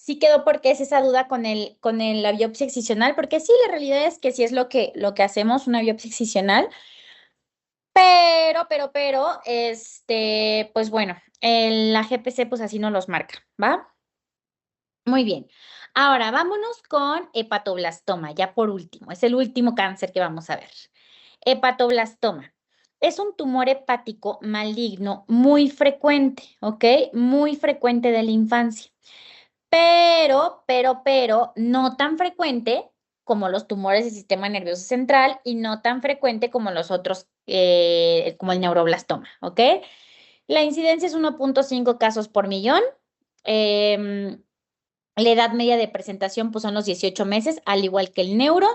Sí quedó porque es esa duda con la biopsia excisional, porque sí, la realidad es que sí es lo que hacemos, una biopsia excisional, pues bueno, la GPC pues así nos los marca, ¿va? Muy bien. Ahora vámonos con hepatoblastoma, ya por último, es el último cáncer que vamos a ver. Hepatoblastoma. Es un tumor hepático maligno muy frecuente, ¿ok? Muy frecuente de la infancia. Pero, no tan frecuente como los tumores del sistema nervioso central y no tan frecuente como los otros, como el neuroblastoma, ¿ok? La incidencia es 1.5 casos por millón. Em, la edad media de presentación pues, son los 18 meses, al igual que el neuro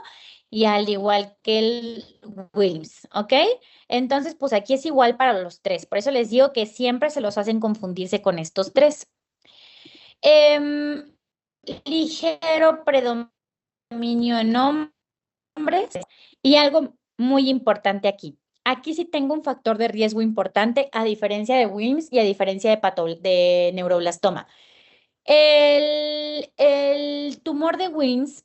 y al igual que el Wilms, ¿ok? Entonces, pues aquí es igual para los tres. Por eso les digo que siempre se los hacen confundirse con estos tres. Em, ligero predominio en hombres y algo muy importante aquí. Aquí sí tengo un factor de riesgo importante a diferencia de Wilms y a diferencia de neuroblastoma. El tumor de Wilms,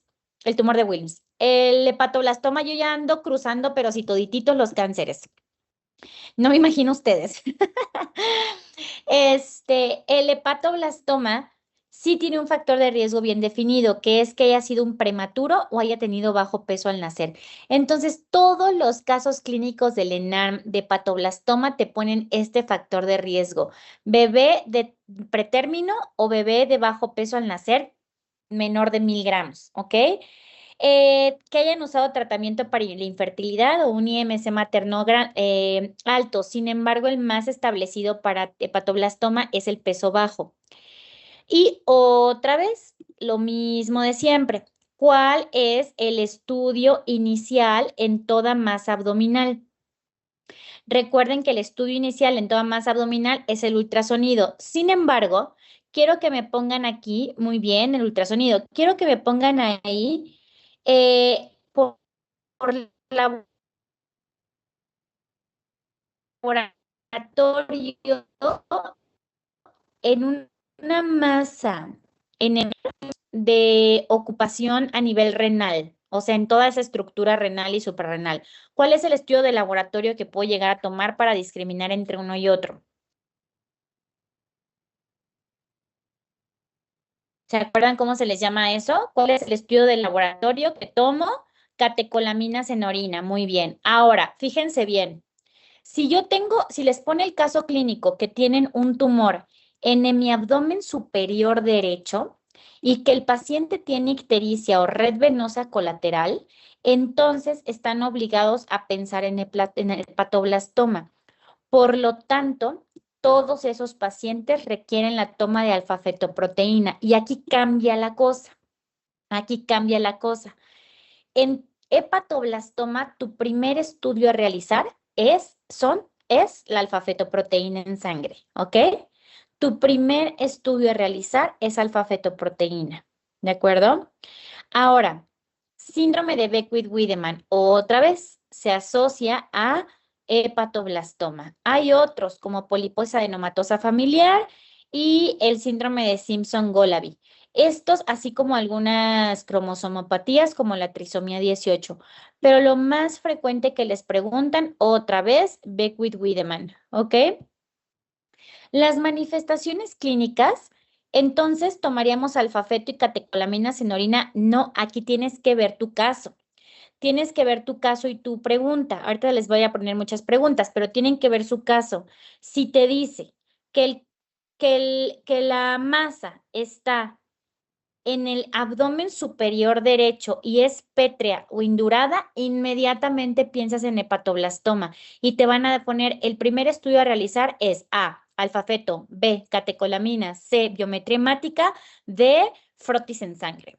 el hepatoblastoma, yo ya ando cruzando, pero sí todititos los cánceres. No me imagino ustedes. El hepatoblastoma sí tiene un factor de riesgo bien definido, que es que haya sido un prematuro o haya tenido bajo peso al nacer. Entonces, todos los casos clínicos del ENARM de hepatoblastoma te ponen este factor de riesgo. Bebé de pretérmino o bebé de bajo peso al nacer, menor de 1000 gramos, ¿ok? Que hayan usado tratamiento para la infertilidad o un IMC materno alto. Sin embargo, el más establecido para hepatoblastoma es el peso bajo. Y otra vez, lo mismo de siempre. ¿Cuál es el estudio inicial en toda masa abdominal? Recuerden que el estudio inicial en toda masa abdominal es el ultrasonido. Sin embargo, quiero que me pongan aquí, muy bien, el ultrasonido. Quiero que me pongan ahí por laboratorio en una masa de ocupación a nivel renal, o sea, en toda esa estructura renal y suprarrenal. ¿Cuál es el estudio de laboratorio que puedo llegar a tomar para discriminar entre uno y otro? ¿Se acuerdan cómo se les llama eso? ¿Cuál es el estudio de laboratorio que tomo? Catecolaminas en orina. Muy bien. Ahora, fíjense bien. Si les pone el caso clínico que tienen un tumor en mi abdomen superior derecho y que el paciente tiene ictericia o red venosa colateral, entonces están obligados a pensar en el hepatoblastoma. Por lo tanto, todos esos pacientes requieren la toma de alfa-fetoproteína. Y aquí cambia la cosa. Aquí cambia la cosa. En hepatoblastoma, tu primer estudio a realizar es la alfa-fetoproteína en sangre, ¿ok? Tu primer estudio a realizar es alfa-fetoproteína, ¿de acuerdo? Ahora, síndrome de Beckwith-Wiedemann, otra vez, se asocia a hepatoblastoma. Hay otros como poliposis adenomatosa familiar y el síndrome de Simpson-Golaby. Estos, así como algunas cromosomopatías como la trisomía 18, pero lo más frecuente que les preguntan otra vez, Beckwith-Wiedemann, ¿ok? Las manifestaciones clínicas, entonces tomaríamos alfafeto y catecolaminas en orina. No, aquí tienes que ver tu caso. Tienes que ver tu caso y tu pregunta. Ahorita les voy a poner muchas preguntas, pero tienen que ver su caso. Si te dice que la masa está en el abdomen superior derecho y es pétrea o indurada, inmediatamente piensas en hepatoblastoma y te van a poner el primer estudio a realizar es A, alfafeto, B, catecolamina, C, biometría hemática, D, frotis en sangre.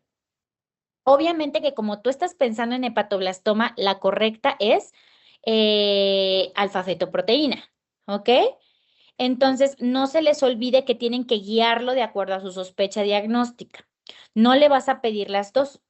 Obviamente que como tú estás pensando en hepatoblastoma, la correcta es alfa-fetoproteína, ¿ok? Entonces, no se les olvide que tienen que guiarlo de acuerdo a su sospecha diagnóstica. No le vas a pedir las dos.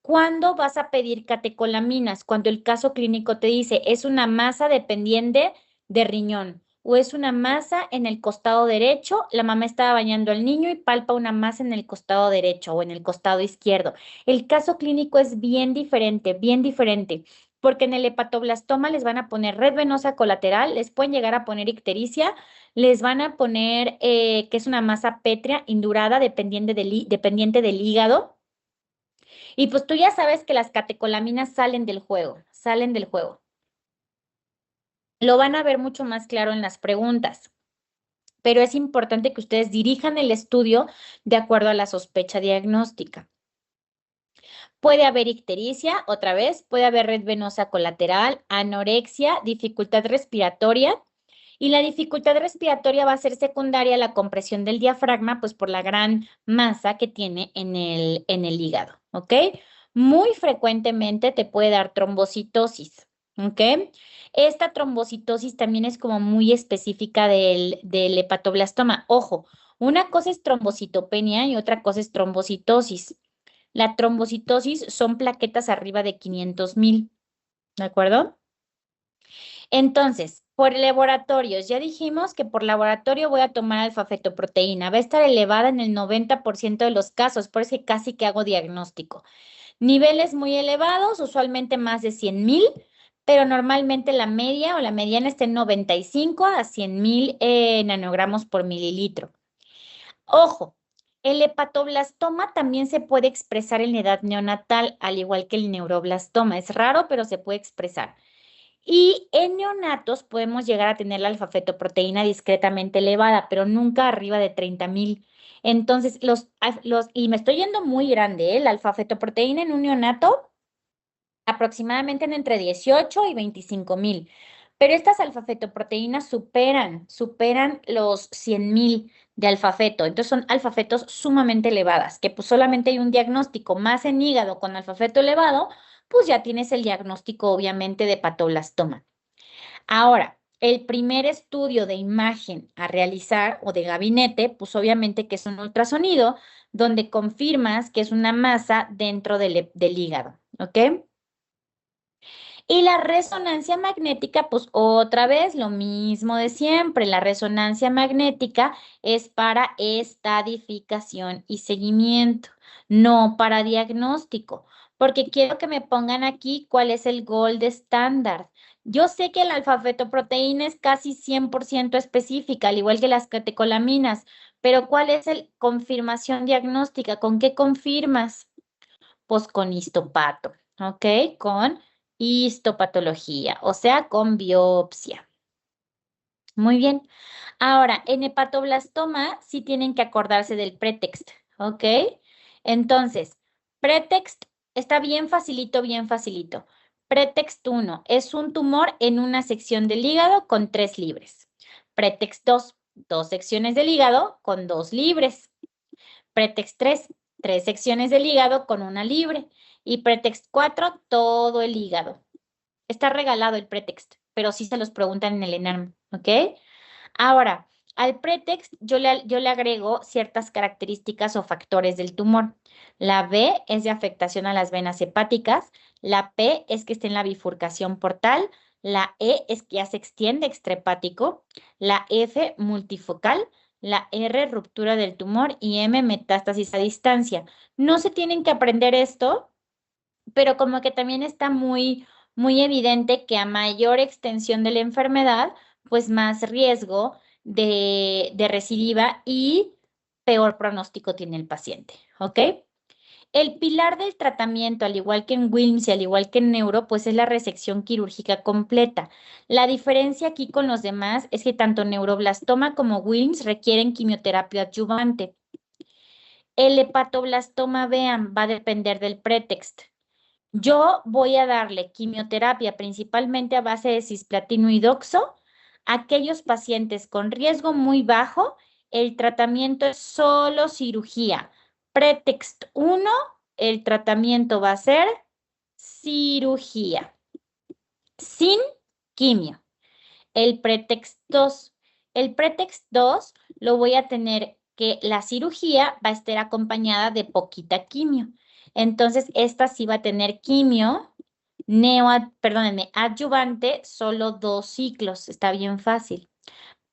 ¿Cuándo vas a pedir catecolaminas? Cuando el caso clínico te dice es una masa dependiente de riñón o es una masa en el costado derecho, la mamá estaba bañando al niño y palpa una masa en el costado derecho o en el costado izquierdo. El caso clínico es bien diferente, porque en el hepatoblastoma les van a poner red venosa colateral, les pueden llegar a poner ictericia, les van a poner que es una masa pétrea indurada dependiente del hígado. Y pues tú ya sabes que las catecolaminas salen del juego, salen del juego. Lo van a ver mucho más claro en las preguntas, pero es importante que ustedes dirijan el estudio de acuerdo a la sospecha diagnóstica. Puede haber ictericia, otra vez, puede haber red venosa colateral, anorexia, dificultad respiratoria, y la dificultad respiratoria va a ser secundaria a la compresión del diafragma, pues por la gran masa que tiene en el hígado, ¿ok? Muy frecuentemente te puede dar trombocitosis, ¿ok? Esta trombocitosis también es como muy específica del hepatoblastoma. Ojo, una cosa es trombocitopenia y otra cosa es trombocitosis. La trombocitosis son plaquetas arriba de 500,000, ¿de acuerdo? Entonces, por laboratorios, ya dijimos que por laboratorio voy a tomar alfa-fetoproteína. Va a estar elevada en el 90% de los casos, por eso que casi que hago diagnóstico. Niveles muy elevados, usualmente más de 100,000, pero normalmente la media o la mediana está en 95 a 100,000 nanogramos por mililitro. Ojo, el hepatoblastoma también se puede expresar en la edad neonatal, al igual que el neuroblastoma. Es raro, pero se puede expresar. Y en neonatos podemos llegar a tener la alfa-fetoproteína discretamente elevada, pero nunca arriba de 30,000. Entonces, y me estoy yendo muy grande, ¿eh? La alfa-fetoproteína en un neonato aproximadamente entre 18 y 25,000. Pero estas alfa-fetoproteínas superan los 100,000 de alfa-feto. Entonces son alfa-fetos sumamente elevadas, que pues solamente hay un diagnóstico más en hígado con alfa-feto elevado, pues ya tienes el diagnóstico obviamente de patoblastoma. Ahora, el primer estudio de imagen a realizar o de gabinete, pues obviamente que es un ultrasonido, donde confirmas que es una masa dentro del hígado, ¿ok? Y la resonancia magnética, pues otra vez lo mismo de siempre. La resonancia magnética es para estadificación y seguimiento, no para diagnóstico, porque quiero que me pongan aquí cuál es el gold estándar. Yo sé que la alfa-fetoproteína es casi 100% específica, al igual que las catecolaminas, pero ¿cuál es el confirmación diagnóstica? ¿Con qué confirmas? Pues con histopato, ¿ok? Con histopatología, o sea, con biopsia. Muy bien. Ahora, en hepatoblastoma sí tienen que acordarse del pretext, ¿ok? Entonces, pretext está bien facilito, bien facilito. Pretext 1 es un tumor en una sección del hígado con 3 libres. Pretext 2, 2 secciones del hígado con 2 libres. Pretext 3, 3 secciones del hígado con 1 libre. Y pretext 4, todo el hígado. Está regalado el pretext, pero sí se los preguntan en el ENARM, ¿ok? Ahora, al pretext yo le agrego ciertas características o factores del tumor. La B es de afectación a las venas hepáticas, la P es que esté en la bifurcación portal, la E es que ya se extiende extrahepático, la F multifocal, la R ruptura del tumor y M metástasis a distancia. No se tienen que aprender esto, pero como que también está muy evidente que a mayor extensión de la enfermedad, pues más riesgo de recidiva y peor pronóstico tiene el paciente, ¿ok? El pilar del tratamiento, al igual que en Wilms y al igual que en neuro, pues es la resección quirúrgica completa. La diferencia aquí con los demás es que tanto neuroblastoma como Wilms requieren quimioterapia adyuvante. El hepatoblastoma, vean, va a depender del pretext. Yo voy a darle quimioterapia principalmente a base de cisplatino y doxo. Aquellos pacientes con riesgo muy bajo, el tratamiento es solo cirugía. Pretext 1, el tratamiento va a ser cirugía, sin quimio. El pretext 2. El pretext 2 lo voy a tener que la cirugía va a estar acompañada de poquita quimio. Entonces, esta sí va a tener quimio, perdónenme, adyuvante, solo 2 ciclos. Está bien fácil.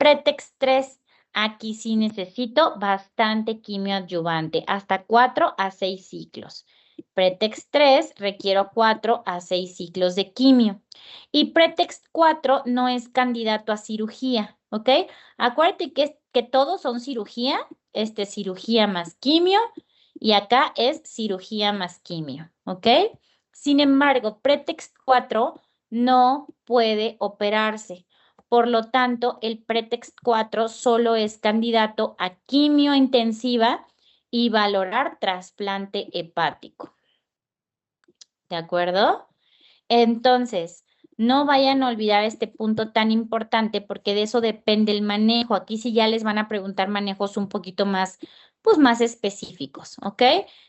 Pretext 3, aquí sí necesito bastante quimioadyuvante, hasta 4 a 6 ciclos. Pretext 3 requiero 4 a 6 ciclos de quimio. Y Pretext 4 no es candidato a cirugía, ¿ok? Acuérdate que todos son cirugía, cirugía más quimio, y acá es cirugía más quimio, ¿ok? Sin embargo, Pretext 4 no puede operarse. Por lo tanto, el Pretext 4 solo es candidato a quimio intensiva y valorar trasplante hepático. ¿De acuerdo? Entonces, no vayan a olvidar este punto tan importante porque de eso depende el manejo. Aquí sí ya les van a preguntar manejos un poquito más, pues más específicos, ¿ok?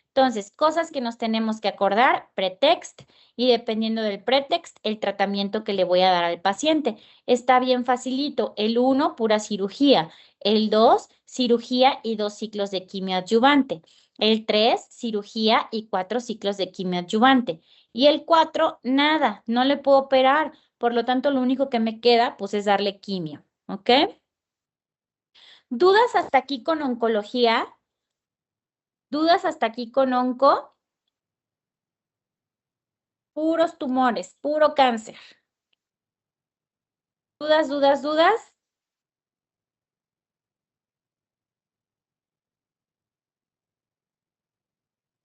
Entonces, cosas que nos tenemos que acordar, pretext, y dependiendo del pretext, el tratamiento que le voy a dar al paciente. Está bien facilito. El 1, pura cirugía. El 2, cirugía y 2 ciclos de quimioadyuvante. El 3, cirugía y 4 ciclos de quimioadyuvante. Y el 4, nada, no le puedo operar. Por lo tanto, lo único que me queda, pues, es darle quimio, ¿ok? ¿Dudas hasta aquí con oncología? ¿Dudas hasta aquí con onco? Puros tumores, puro cáncer. ¿Dudas, dudas, dudas?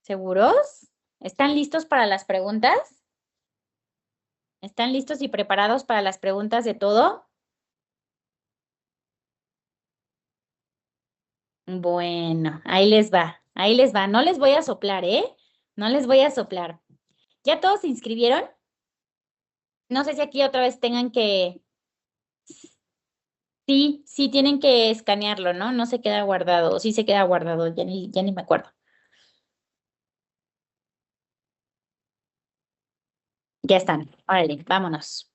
¿Seguros? ¿Están listos para las preguntas? ¿Están listos y preparados para las preguntas de todo? Bueno, ahí les va, ahí les va. No les voy a soplar, ¿eh? No les voy a soplar. ¿Ya todos se inscribieron? No sé si aquí otra vez tengan que... Sí, sí, tienen que escanearlo, ¿no? No se queda guardado, o sí se queda guardado, ya ni me acuerdo. Ya están, órale, vámonos.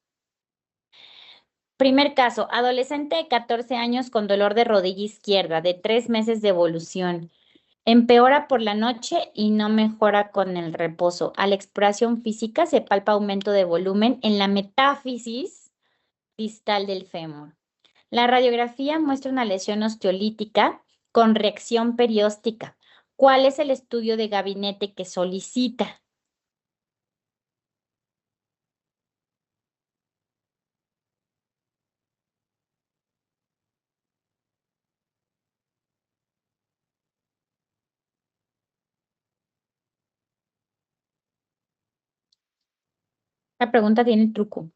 Primer caso, adolescente de 14 años con dolor de rodilla izquierda, de 3 meses de evolución. Empeora por la noche y no mejora con el reposo. A la exploración física se palpa aumento de volumen en la metáfisis distal del fémur. La radiografía muestra una lesión osteolítica con reacción perióstica. ¿Cuál es el estudio de gabinete que solicita? La pregunta tiene truco.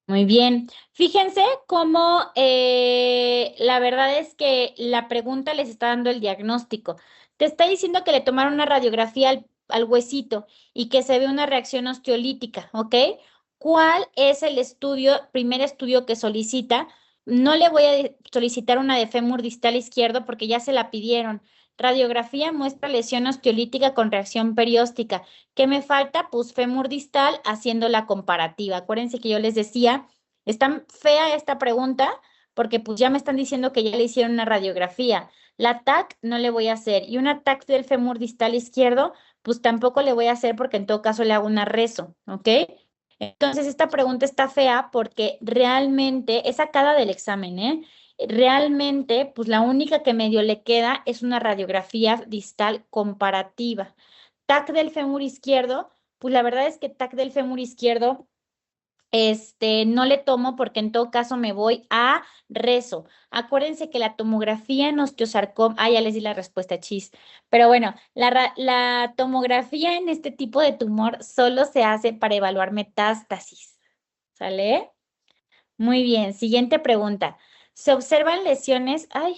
Muy bien. Fíjense cómo la verdad es que la pregunta les está dando el diagnóstico. Te está diciendo que le tomaron una radiografía al huesito y que se ve una reacción osteolítica, ¿ok? ¿Cuál es el primer estudio que solicita? No le voy a solicitar una de fémur distal izquierdo porque ya se la pidieron. Radiografía muestra lesión osteolítica con reacción perióstica. ¿Qué me falta? Pues fémur distal haciendo la comparativa. Acuérdense que yo les decía, está fea esta pregunta porque pues ya me están diciendo que ya le hicieron una radiografía. La TAC no le voy a hacer y una TAC del fémur distal izquierdo, pues tampoco le voy a hacer porque en todo caso le hago una rezo, ¿ok? Entonces esta pregunta está fea porque realmente es sacada del examen, ¿eh? Realmente, pues la única que medio le queda es una radiografía distal comparativa. TAC del fémur izquierdo, pues la verdad es que TAC del fémur izquierdo, no le tomo porque en todo caso me voy a rezo. Acuérdense que la tomografía en osteosarcoma, ya les di la respuesta, chis. Pero bueno, la tomografía en este tipo de tumor solo se hace para evaluar metástasis. ¿Sale? Muy bien, siguiente pregunta. Se observan lesiones, ahí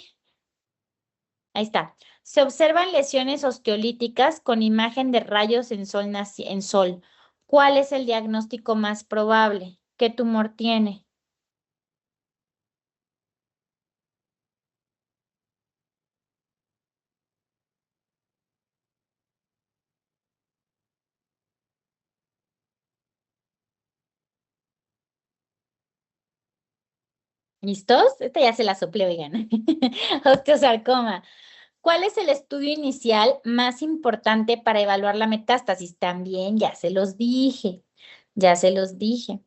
está. Se observan lesiones osteolíticas con imagen de rayos en sol, en sol. ¿Cuál es el diagnóstico más probable? ¿Qué tumor tiene? ¿Listos? Esta ya se la soplé, oigan. Osteosarcoma. ¿Cuál es el estudio inicial más importante para evaluar la metástasis? También ya se los dije. Ya se los dije.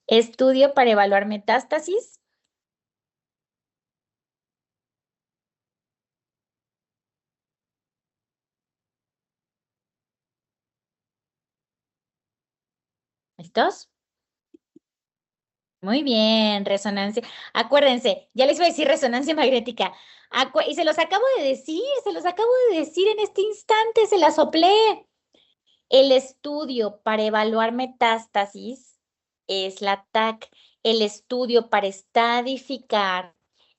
Estudio para evaluar metástasis. ¿Listos? Muy bien, resonancia. Acuérdense, ya les voy a decir resonancia magnética. Y se los acabo de decir en este instante, se la soplé. El estudio para evaluar metástasis es la TAC. El estudio para estadificar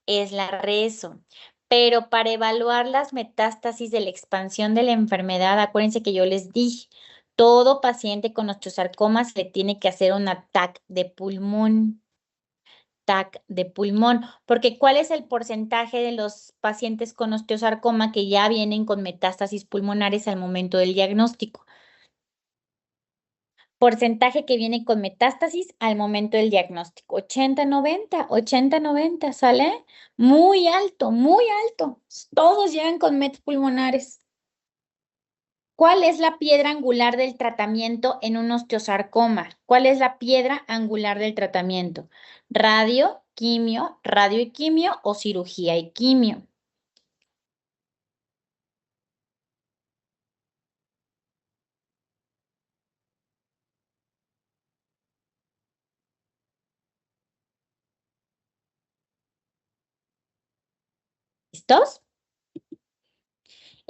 es la RESO. Pero para evaluar las metástasis de la expansión de la enfermedad, acuérdense que yo les dije, todo paciente con osteosarcoma se le tiene que hacer una TAC de pulmón. TAC de pulmón, porque ¿cuál es el porcentaje de los pacientes con osteosarcoma que ya vienen con metástasis pulmonares al momento del diagnóstico? Porcentaje que viene con metástasis al momento del diagnóstico. 80-90, ¿sale? Muy alto, muy alto. Todos llegan con mets pulmonares. ¿Cuál es la piedra angular del tratamiento en un osteosarcoma? ¿Cuál es la piedra angular del tratamiento? Radio y quimio o cirugía y quimio. ¿Listos?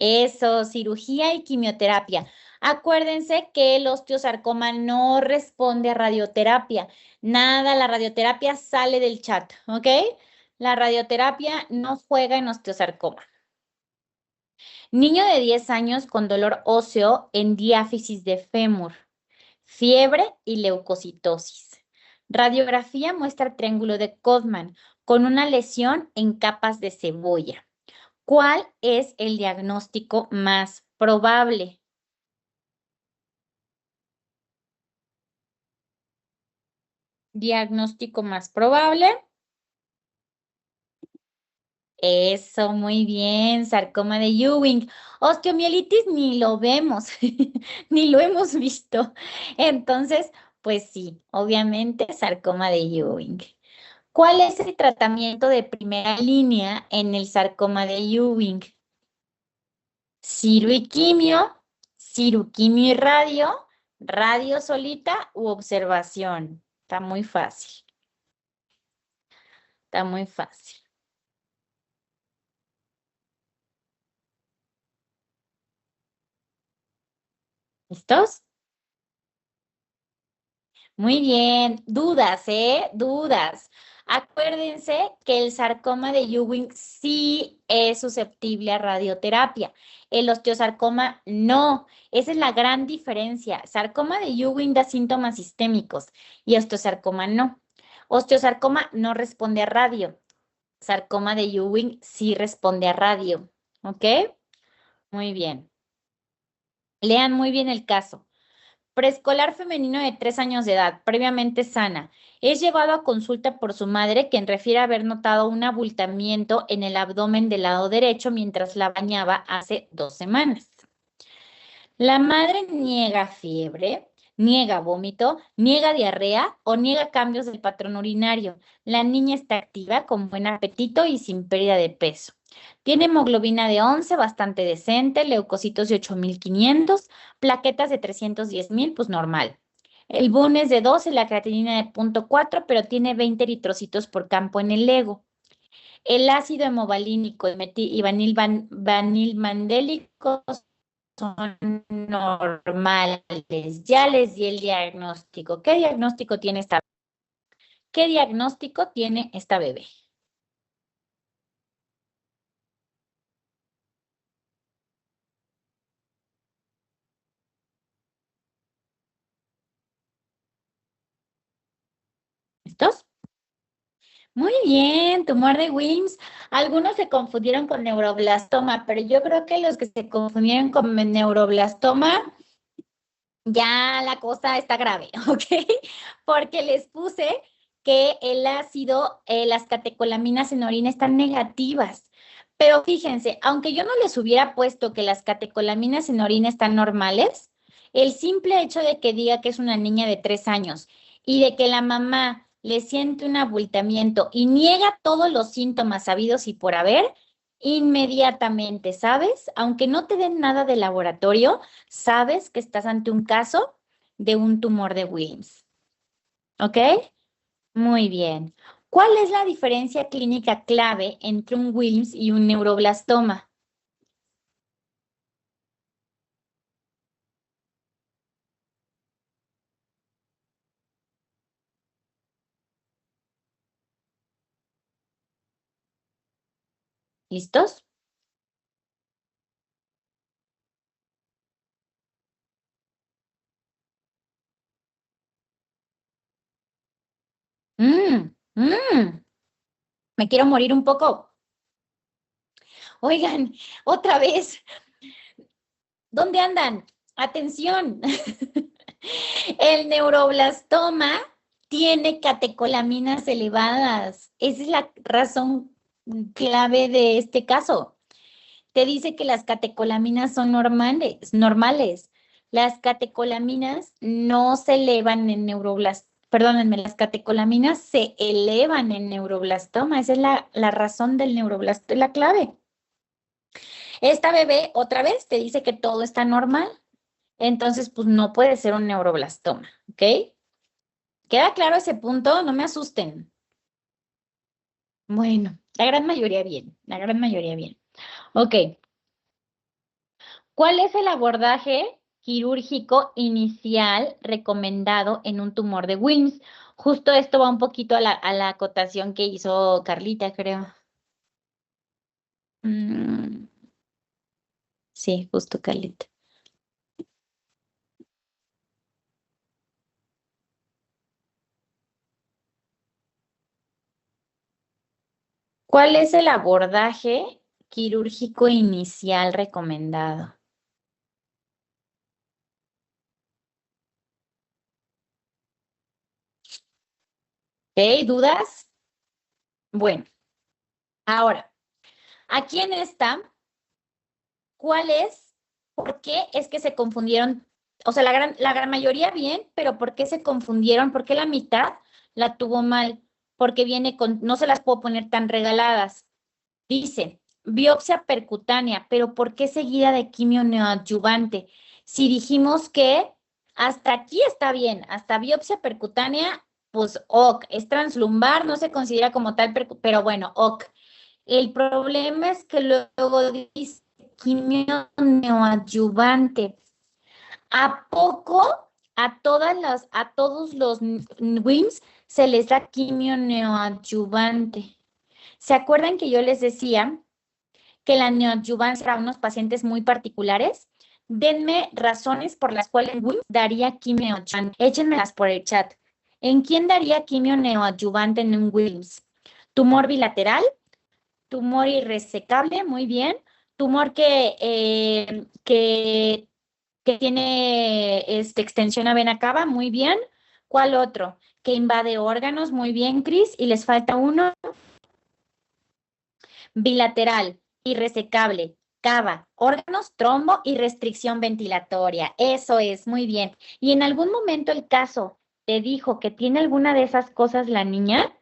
Eso, cirugía y quimioterapia. Acuérdense que el osteosarcoma no responde a radioterapia. Nada, la radioterapia sale del chat, ¿ok? La radioterapia no juega en osteosarcoma. Niño de 10 años con dolor óseo en diáfisis de fémur, fiebre y leucocitosis. Radiografía muestra triángulo de Codman con una lesión en capas de cebolla. ¿Cuál es el diagnóstico más probable? Diagnóstico más probable. Eso, muy bien, sarcoma de Ewing. Osteomielitis ni lo vemos, ni lo hemos visto. Entonces, pues sí, obviamente sarcoma de Ewing. ¿Cuál es el tratamiento de primera línea en el sarcoma de Ewing? Ciruquimio y radio solita u observación. Está muy fácil, está muy fácil. ¿Listos? Muy bien, dudas, ¿eh? Dudas. Acuérdense que el sarcoma de Ewing sí es susceptible a radioterapia. El osteosarcoma no. Esa es la gran diferencia. Sarcoma de Ewing da síntomas sistémicos y osteosarcoma no. Osteosarcoma no responde a radio. Sarcoma de Ewing sí responde a radio. ¿Ok? Muy bien. Lean muy bien el caso. Preescolar femenino de 3 años de edad, previamente sana. Es llevado a consulta por su madre, quien refiere haber notado un abultamiento en el abdomen del lado derecho mientras la bañaba hace 2 semanas. La madre niega fiebre, niega vómito, niega diarrea o niega cambios del patrón urinario. La niña está activa, con buen apetito y sin pérdida de peso. Tiene hemoglobina de 11, bastante decente, leucocitos de 8.500, plaquetas de 310.000, pues normal. El BUN es de 12, la creatinina de 0.4, pero tiene 20 eritrocitos por campo en el ego. El ácido hemovalínico y vanilmandélico son normales. Ya les di el diagnóstico. ¿Qué diagnóstico tiene esta bebé? ¿Estos? Muy bien, tumor de Wilms. Algunos se confundieron con neuroblastoma, pero yo creo que los que se confundieron con neuroblastoma, ya la cosa está grave, ¿ok? Porque les puse que el ácido, las catecolaminas en orina están negativas. Pero fíjense, aunque yo no les hubiera puesto que las catecolaminas en orina están normales, el simple hecho de que diga que es una niña de 3 años y de que la mamá le siente un abultamiento y niega todos los síntomas sabidos y por haber, inmediatamente, ¿sabes? Aunque no te den nada de laboratorio, sabes que estás ante un caso de un tumor de Wilms. ¿Ok? Muy bien. ¿Cuál es la diferencia clínica clave entre un Wilms y un neuroblastoma? ¿Listos? Mm, mm, me quiero morir un poco. Oigan, otra vez, ¿dónde andan? Atención. El neuroblastoma tiene catecolaminas elevadas. Esa es la razón clave de este caso. Te dice que las catecolaminas son normales. Las catecolaminas no se elevan en neuroblastoma. Perdónenme, las catecolaminas se elevan en neuroblastoma. Esa es la razón del neuroblastoma, es la clave. Esta bebé otra vez te dice que todo está normal, entonces pues no puede ser un neuroblastoma, ¿ok? ¿Queda claro ese punto? No me asusten. Bueno, la gran mayoría bien, la gran mayoría bien. Ok, ¿cuál es el abordaje quirúrgico inicial recomendado en un tumor de Wilms? Justo esto va un poquito a la acotación que hizo Carlita, creo. Mm, sí, justo Carlita. ¿Cuál es el abordaje quirúrgico inicial recomendado? ¿Ok? ¿Dudas? Bueno, ahora, aquí en esta, ¿cuál es? ¿Por qué es que se confundieron? O sea, la gran mayoría bien, pero ¿por qué se confundieron? ¿Por qué la mitad la tuvo mal? Porque viene con, no se las puedo poner tan regaladas. Dice, biopsia percutánea, pero ¿por qué seguida de quimio neoadyuvante? Si dijimos que hasta aquí está bien, hasta biopsia percutánea, pues ok, es translumbar, no se considera como tal, pero bueno, ok. El problema es que luego dice quimio neoadyuvante. ¿A poco a todos los WIMS se les da quimio neoadyuvante? ¿Se acuerdan que yo les decía que la neoadyuvancia para unos pacientes muy particulares? Denme razones por las cuales WIMS daría quimio neoadyuvante. Échenmelas por el chat. ¿En quién daría quimio neoadyuvante en un WIMS? ¿Tumor bilateral? Tumor irresecable, muy bien. Tumor que tiene extensión a vena cava, muy bien. ¿Cuál otro? Que invade órganos, muy bien, Cris. Y les falta uno, bilateral, irresecable, cava, órganos, trombo y restricción ventilatoria. Eso es, muy bien. ¿Y en algún momento el caso te dijo que tiene alguna de esas cosas la niña?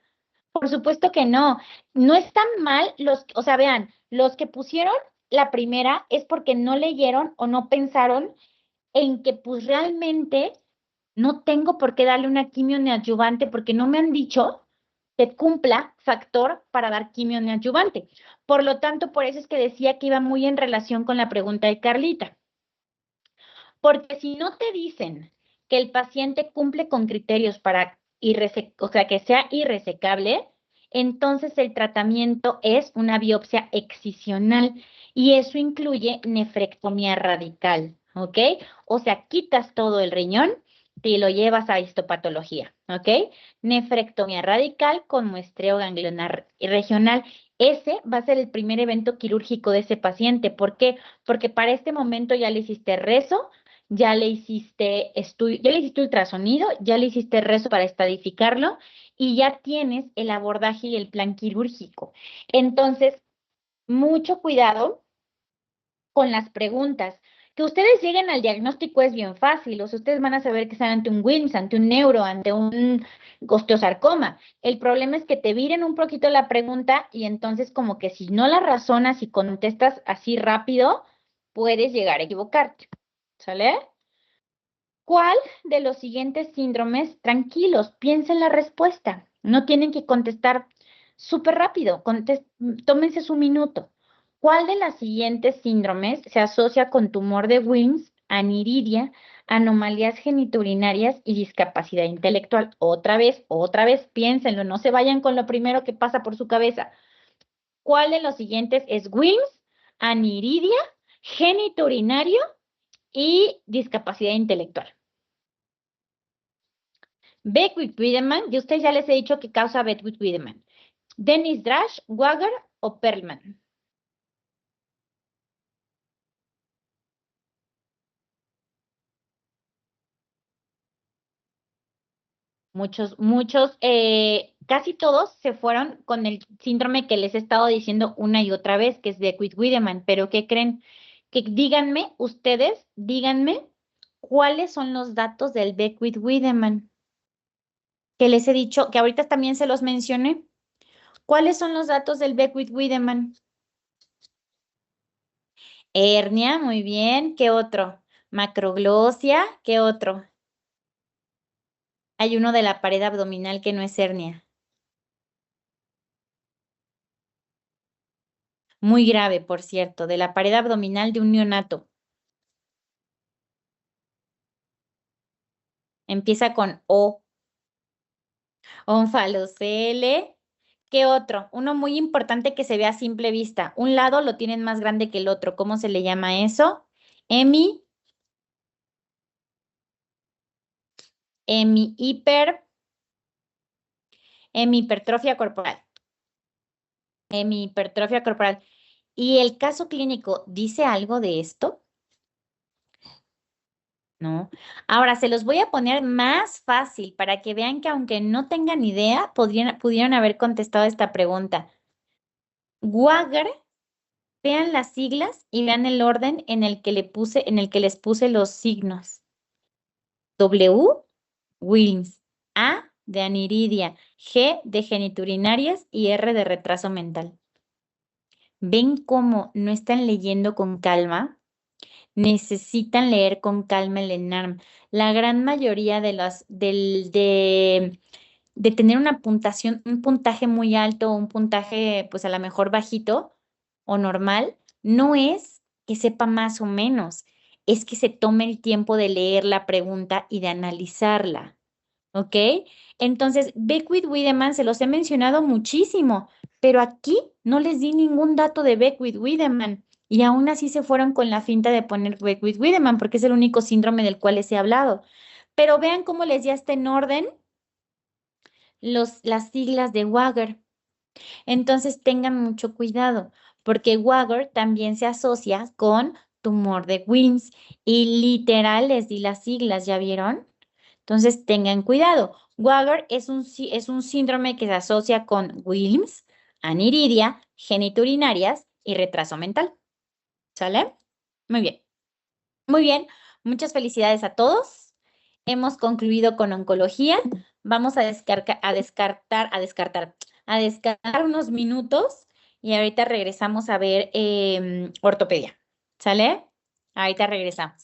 Por supuesto que no. No están mal o sea, vean, los que pusieron la primera es porque no leyeron o no pensaron en que pues realmente no tengo por qué darle una quimio neoadyuvante porque no me han dicho que cumpla factor para dar quimio neoadyuvante. Por lo tanto, por eso es que decía que iba muy en relación con la pregunta de Carlita. Porque si no te dicen que el paciente cumple con criterios para o sea, que sea irresecable, entonces el tratamiento es una biopsia excisional y eso incluye nefrectomía radical, ¿ok? O sea, quitas todo el riñón y lo llevas a histopatología, ¿ok? Nefrectomía radical con muestreo ganglionar regional. Ese va a ser el primer evento quirúrgico de ese paciente. ¿Por qué? Porque para este momento ya le hiciste rezo, ya le hiciste estudio, ya le hiciste ultrasonido, ya le hiciste rezo para estadificarlo y ya tienes el abordaje y el plan quirúrgico. Entonces, mucho cuidado con las preguntas. Que ustedes lleguen al diagnóstico es bien fácil, o sea, ustedes van a saber que están ante un WIMS, ante un neuro, ante un osteosarcoma. El problema es que te viren un poquito la pregunta y entonces como que si no la razonas y contestas así rápido, puedes llegar a equivocarte. ¿Sale? ¿Cuál de los siguientes síndromes? Tranquilos, piensen la respuesta. No tienen que contestar súper rápido. Tómense su minuto. ¿Cuál de las siguientes síndromes se asocia con tumor de Wilms, aniridia, anomalías genitourinarias y discapacidad intelectual? Otra vez, piénsenlo. No se vayan con lo primero que pasa por su cabeza. ¿Cuál de los siguientes es Wilms, aniridia, genitourinario y discapacidad intelectual? Beckwith-Wiedemann, y ustedes ya les he dicho que causa Beckwith-Wiedemann. Dennis Drash, Wager o Perlman. Casi todos se fueron con el síndrome que les he estado diciendo una y otra vez, que es Beckwith-Wiedemann. Pero ¿qué creen? Que díganme, ustedes, díganme cuáles son los datos del Beckwith-Wiedemann. Que les he dicho, que ahorita también se los mencioné. ¿Cuáles son los datos del Beckwith-Wiedemann? Hernia, muy bien. ¿Qué otro? Macroglosia, ¿qué otro? Hay uno de la pared abdominal que no es hernia. Muy grave, por cierto, de la pared abdominal de un neonato. Empieza con O. Onfalocele. ¿Qué otro? Uno muy importante que se ve a simple vista. Un lado lo tienen más grande que el otro. ¿Cómo se le llama eso? Hemi, hemihipertrofia corporal. Hemihipertrofia corporal. ¿Y el caso clínico dice algo de esto? ¿No? Ahora se los voy a poner más fácil para que vean que aunque no tengan idea, pudieron haber contestado esta pregunta. Wager, vean las siglas y vean el orden en el que en el que les puse los signos. W, Wilms, A de aniridia, G de geniturinarias y R de retraso mental. ¿Ven cómo no están leyendo con calma? Necesitan leer con calma el ENARM. La gran mayoría de tener una puntuación, un puntaje muy alto o un puntaje, pues a lo mejor bajito o normal, no es que sepa más o menos, es que se tome el tiempo de leer la pregunta y de analizarla. ¿Ok? Entonces, Beckwith-Wiedemann se los he mencionado muchísimo, pero aquí no les di ningún dato de Beckwith-Wiedemann y aún así se fueron con la finta de poner Beckwith-Wiedemann porque es el único síndrome del cual les he hablado. Pero vean cómo les di hasta en orden las siglas de Wager. Entonces, tengan mucho cuidado porque Wager también se asocia con tumor de Wilms y literal les di las siglas, ¿ya vieron? Entonces, tengan cuidado. Wager es un síndrome que se asocia con Wilms, aniridia, geniturinarias y retraso mental. ¿Sale? Muy bien. Muy bien. Muchas felicidades a todos. Hemos concluido con oncología. Vamos a descartar unos minutos y ahorita regresamos a ver ortopedia. ¿Sale? Ahorita regresamos.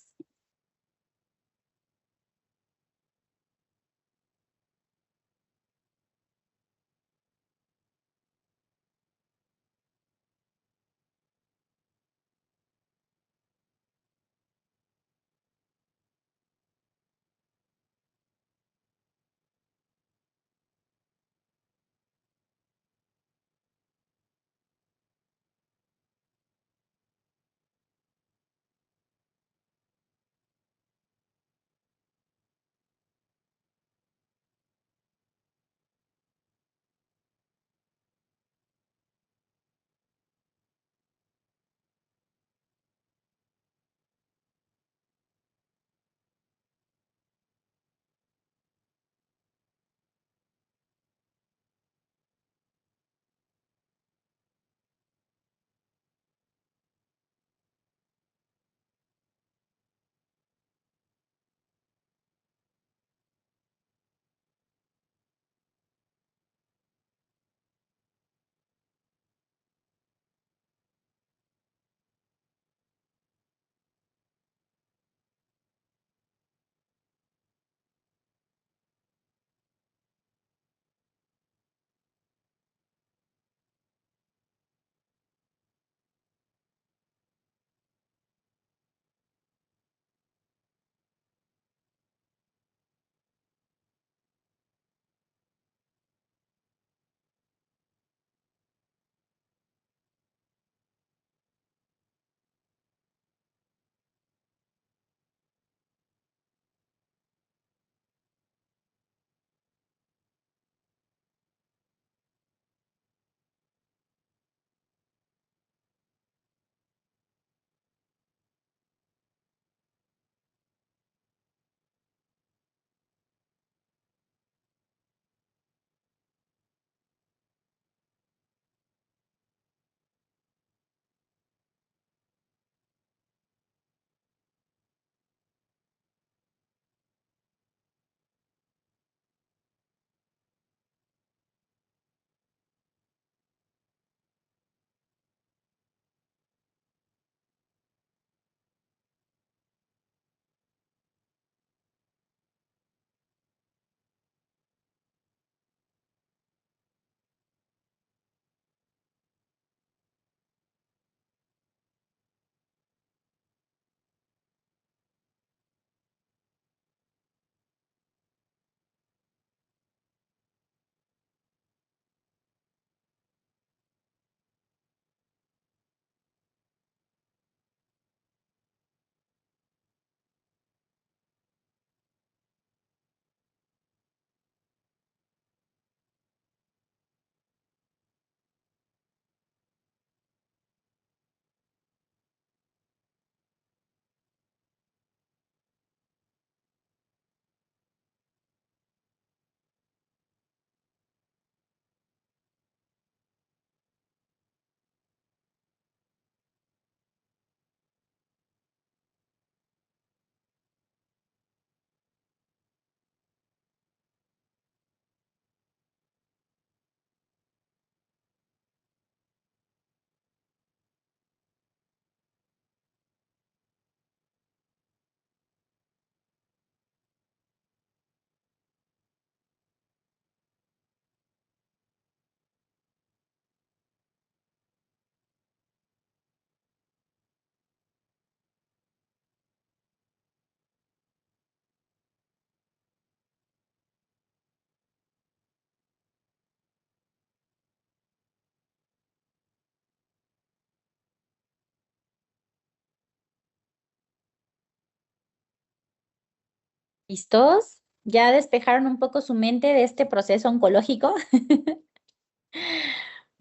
¿Listos? ¿Ya despejaron un poco su mente de este proceso oncológico?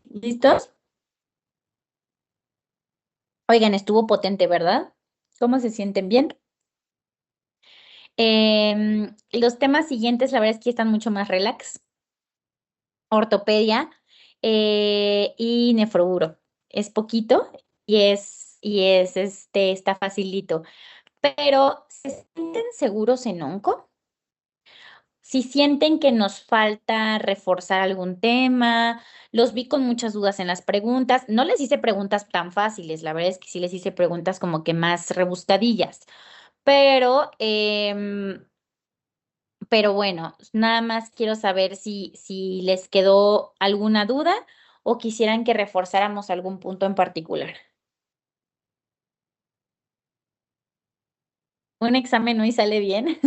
¿Listos? Oigan, estuvo potente, ¿verdad? ¿Cómo se sienten? ¿Bien? Los temas siguientes, la verdad es que están mucho más relax. Ortopedia y nefrouro. Es poquito está facilito. Pero, ¿se sienten seguros en onco? Si sienten que nos falta reforzar algún tema, los vi con muchas dudas en las preguntas. No les hice preguntas tan fáciles, la verdad es que sí les hice preguntas como que más rebuscadillas. Pero, pero bueno, nada más quiero saber si les quedó alguna duda o quisieran que reforzáramos algún punto en particular. Un examen hoy sale bien.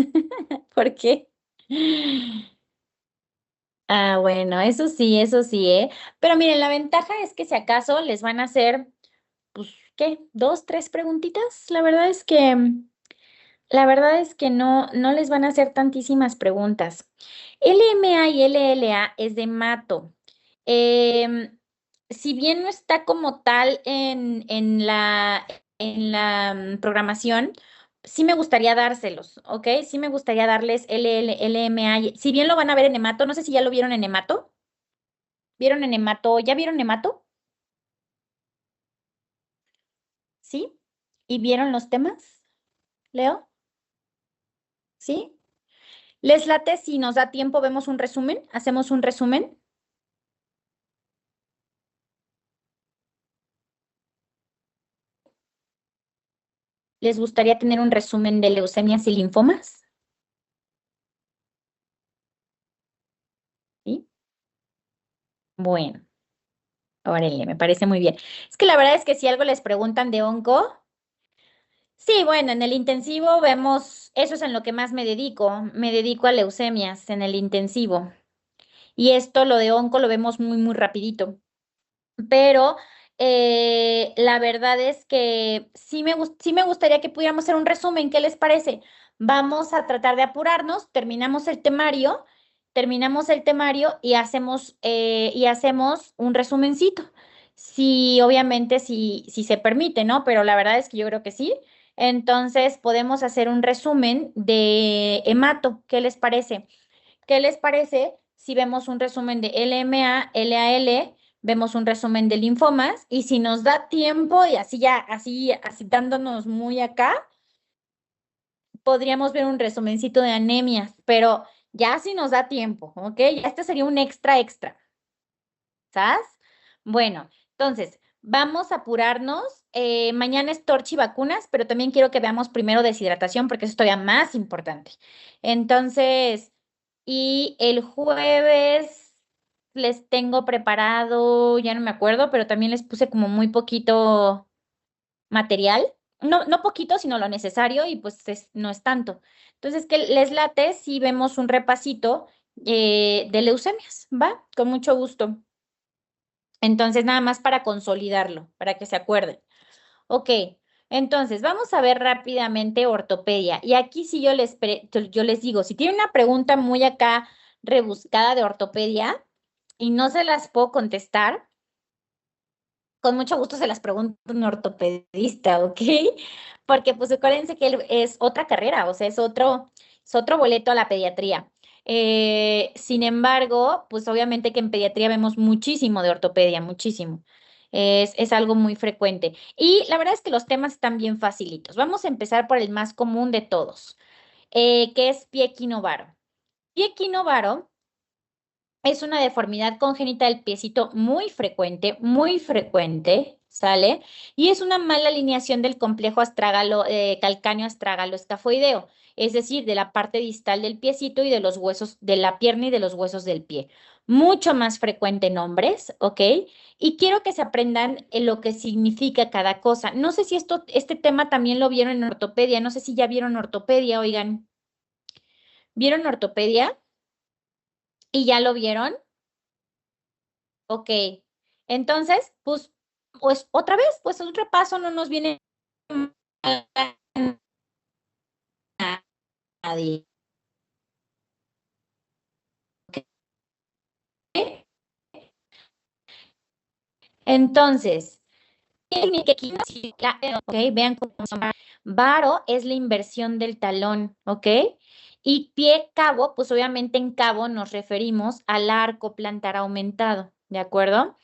¿Por qué? Ah, bueno, eso sí, ¿eh? Pero miren, la ventaja es que si acaso les van a hacer, pues, ¿qué? 2, 3 preguntitas. La verdad es que no les van a hacer tantísimas preguntas. LMA y LLA es de mato. Em, si bien no está como tal en la programación, sí me gustaría dárselos, ¿ok? Sí me gustaría darles LMA. Si bien lo van a ver en hemato, no sé si ya lo vieron en hemato. ¿Vieron en hemato? ¿Ya vieron hemato? ¿Sí? ¿Y vieron los temas, Leo? ¿Sí? ¿Les late si nos da tiempo, vemos un resumen? ¿Hacemos un resumen? ¿Les gustaría tener un resumen de leucemias y linfomas? ¿Sí? Bueno, órale, me parece muy bien. Es que la verdad es que si algo les preguntan de onco, sí, bueno, en el intensivo vemos, eso es en lo que más me dedico a leucemias en el intensivo. Y esto, lo de onco, lo vemos muy, muy rapidito. Pero la verdad es que sí me gustaría que pudiéramos hacer un resumen. ¿Qué les parece? Vamos a tratar de apurarnos, terminamos el temario y hacemos un resumencito. Sí, obviamente, si se permite, ¿no? Pero la verdad es que yo creo que sí. Entonces, podemos hacer un resumen de hemato. ¿Qué les parece? ¿Qué les parece si vemos un resumen de LMA, LAL, vemos un resumen de linfomas y si nos da tiempo y así ya, así dándonos muy acá, podríamos ver un resumencito de anemias, pero ya si nos da tiempo, ¿ok? Ya este sería un extra extra, ¿sabes? Bueno, entonces, vamos a apurarnos. Mañana es torchi vacunas, pero también quiero que veamos primero deshidratación porque eso es todavía más importante. Entonces, y el jueves les tengo preparado, ya no me acuerdo, pero también les puse como muy poquito material. No, no poquito, sino lo necesario y pues no es tanto. Entonces, ¿qué les late si vemos un repasito de leucemias? ¿Va? Con mucho gusto. Entonces, nada más para consolidarlo, para que se acuerden. Ok, entonces vamos a ver rápidamente ortopedia. Y aquí sí yo les digo, si tienen una pregunta muy acá rebuscada de ortopedia y no se las puedo contestar, con mucho gusto se las pregunto a un ortopedista, ¿ok? Porque pues acuérdense que es otra carrera, o sea, es otro boleto a la pediatría. Sin embargo, pues obviamente que en pediatría vemos muchísimo de ortopedia, muchísimo. Es algo muy frecuente. Y la verdad es que los temas están bien facilitos. Vamos a empezar por el más común de todos, que es pie equinovaro. Pie equinovaro es una deformidad congénita del piecito muy frecuente, ¿sale? Y es una mala alineación del complejo calcáneo astrágalo escafoideo, es decir, de la parte distal del piecito y de los huesos de la pierna y de los huesos del pie. Mucho más frecuente en hombres, ¿ok? Y quiero que se aprendan lo que significa cada cosa. No sé si este tema también lo vieron en ortopedia, no sé si ya vieron ortopedia, oigan. ¿Vieron ortopedia? ¿Y ya lo vieron? Ok, entonces, pues otra vez, pues un repaso no nos viene mal a nadie. Entonces, ¿qué significa equino? Sí, claro, ¿ok? Vean cómo se llama. Varo es la inversión del talón, ¿ok? Y pie cabo, pues obviamente en cabo nos referimos al arco plantar aumentado, ¿de acuerdo?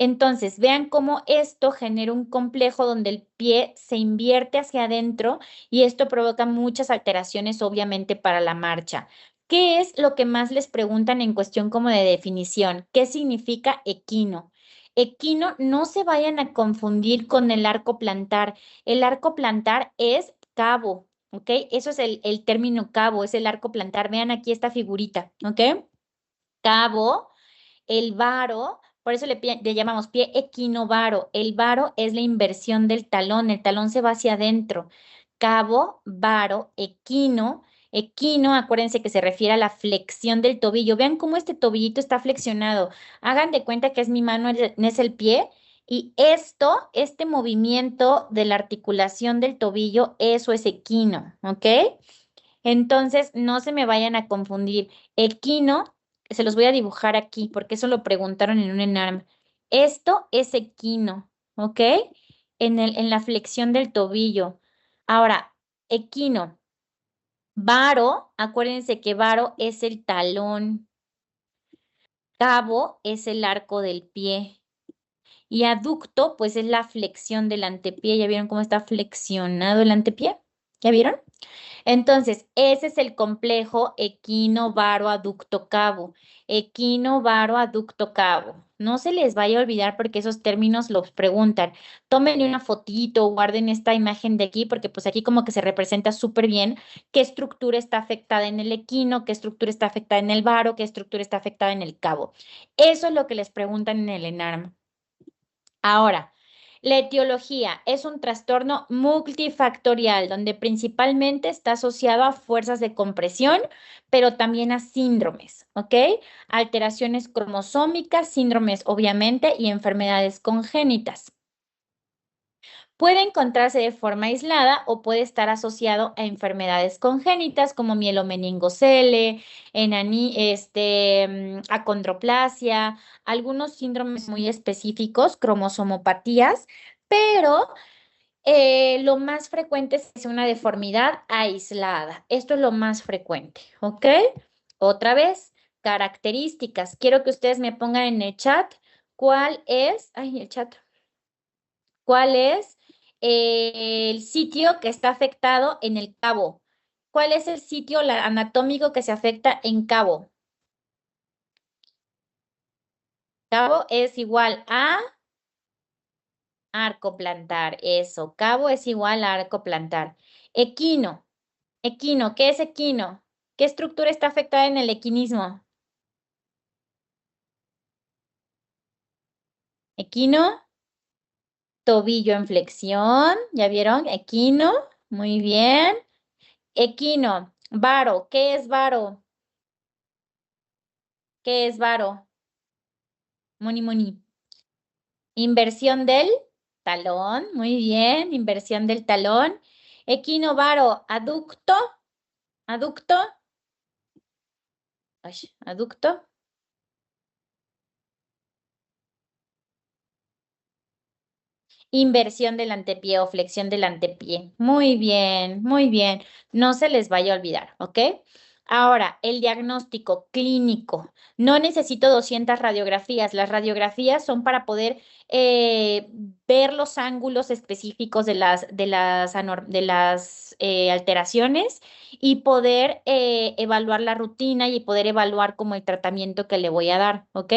Entonces, vean cómo esto genera un complejo donde el pie se invierte hacia adentro y esto provoca muchas alteraciones, obviamente, para la marcha. ¿Qué es lo que más les preguntan en cuestión como de definición? ¿Qué significa equino? Equino, no se vayan a confundir con el arco plantar. El arco plantar es cabo, ¿ok? Eso es el término cabo, es el arco plantar. Vean aquí esta figurita, ¿ok? Cabo. El varo, por eso le llamamos pie equinovaro. El varo es la inversión del talón. El talón se va hacia adentro. Cabo, varo, equino. Equino, acuérdense que se refiere a la flexión del tobillo. Vean cómo este tobillito está flexionado. Hagan de cuenta que es mi mano, es el pie. Y esto, este movimiento de la articulación del tobillo, eso es equino, ¿ok? Entonces, no se me vayan a confundir. Equino, se los voy a dibujar aquí porque eso lo preguntaron en un ENARM. Esto es equino, ¿ok? En la flexión del tobillo. Ahora, equino. Varo, acuérdense que varo es el talón. Cabo es el arco del pie. Y aducto, pues es la flexión del antepié. ¿Ya vieron cómo está flexionado el antepié? ¿Ya vieron? Entonces, ese es el complejo equino-varo-aducto-cabo. Equino-varo-aducto-cabo. No se les vaya a olvidar porque esos términos los preguntan. Tómenle una fotito, guarden esta imagen de aquí porque pues aquí como que se representa súper bien qué estructura está afectada en el equino, qué estructura está afectada en el varo, qué estructura está afectada en el cabo. Eso es lo que les preguntan en el ENARM. Ahora, la etiología es un trastorno multifactorial donde principalmente está asociado a fuerzas de compresión, pero también a síndromes, ¿ok? Alteraciones cromosómicas, síndromes obviamente y enfermedades congénitas. Puede encontrarse de forma aislada o puede estar asociado a enfermedades congénitas como mielomeningocele, acondroplasia, algunos síndromes muy específicos, cromosomopatías, pero lo más frecuente es una deformidad aislada. Esto es lo más frecuente, ¿ok? Otra vez, características. Quiero que ustedes me pongan en el chat cuál es, ay, el chat. ¿Cuál es el sitio que está afectado en el cabo? ¿Cuál es el sitio anatómico que se afecta en cabo? Cabo es igual a arco plantar. Eso, cabo es igual a arco plantar. Equino. Equino, ¿qué es equino? ¿Qué estructura está afectada en el equinismo? Equino, tobillo en flexión. ¿Ya vieron? Equino, muy bien. Equino, varo, ¿qué es varo? ¿Qué es varo? Moni, moni. Inversión del talón, muy bien, inversión del talón. Equinovaro, aducto, aducto, ay, aducto. Inversión del antepié o flexión del antepié. Muy bien, muy bien. No se les vaya a olvidar, ¿ok? Ahora, el diagnóstico clínico. No necesito 200 radiografías. Las radiografías son para poder eh, ver los ángulos específicos de las alteraciones y poder evaluar la rutina y poder evaluar como el tratamiento que le voy a dar, ¿ok?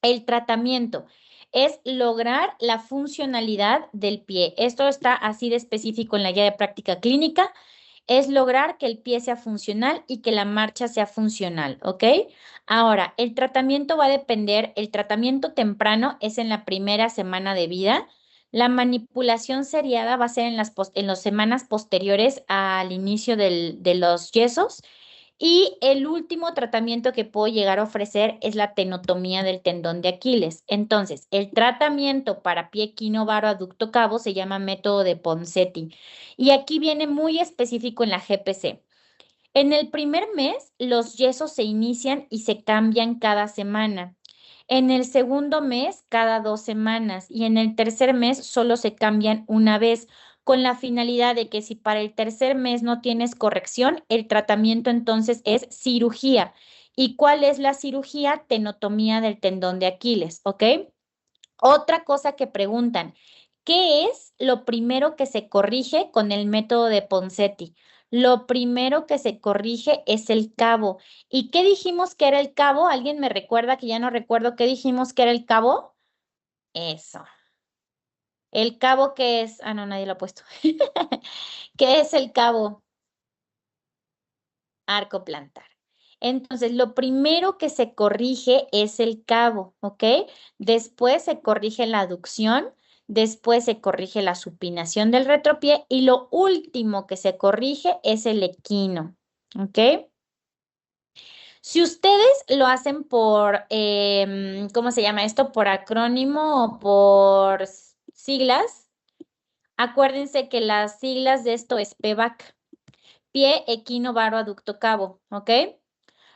El tratamiento es lograr la funcionalidad del pie. Esto está así de específico en la guía de práctica clínica. Es lograr que el pie sea funcional y que la marcha sea funcional, ¿ok? Ahora, el tratamiento va a depender, el tratamiento temprano es en la primera semana de vida. La manipulación seriada va a ser en las semanas posteriores al inicio de los yesos. Y el último tratamiento que puedo llegar a ofrecer es la tenotomía del tendón de Aquiles. Entonces, el tratamiento para pie equinovaro aducto cabo se llama método de Ponseti. Y aquí viene muy específico en la GPC. En el primer mes, los yesos se inician y se cambian cada semana. En el segundo mes, cada 2 semanas. Y en el tercer mes solo se cambian una vez, con la finalidad de que si para el tercer mes no tienes corrección, el tratamiento entonces es cirugía. ¿Y cuál es la cirugía? Tenotomía del tendón de Aquiles, ¿ok? Otra cosa que preguntan, ¿qué es lo primero que se corrige con el método de Ponseti? Lo primero que se corrige es el cabo. ¿Y qué dijimos que era el cabo? ¿Alguien me recuerda que ya no recuerdo qué dijimos que era el cabo? Eso. ¿El cabo qué es? Ah, no, nadie lo ha puesto. ¿Qué es el cabo? Arco plantar. Entonces, lo primero que se corrige es el cabo, ¿ok? Después se corrige la aducción, después se corrige la supinación del retropié y lo último que se corrige es el equino, ¿ok? Si ustedes lo hacen por, ¿cómo se llama esto? Por acrónimo o por siglas, acuérdense que las siglas de esto es PVAC, pie, equino, varo, aducto, cabo, ¿ok?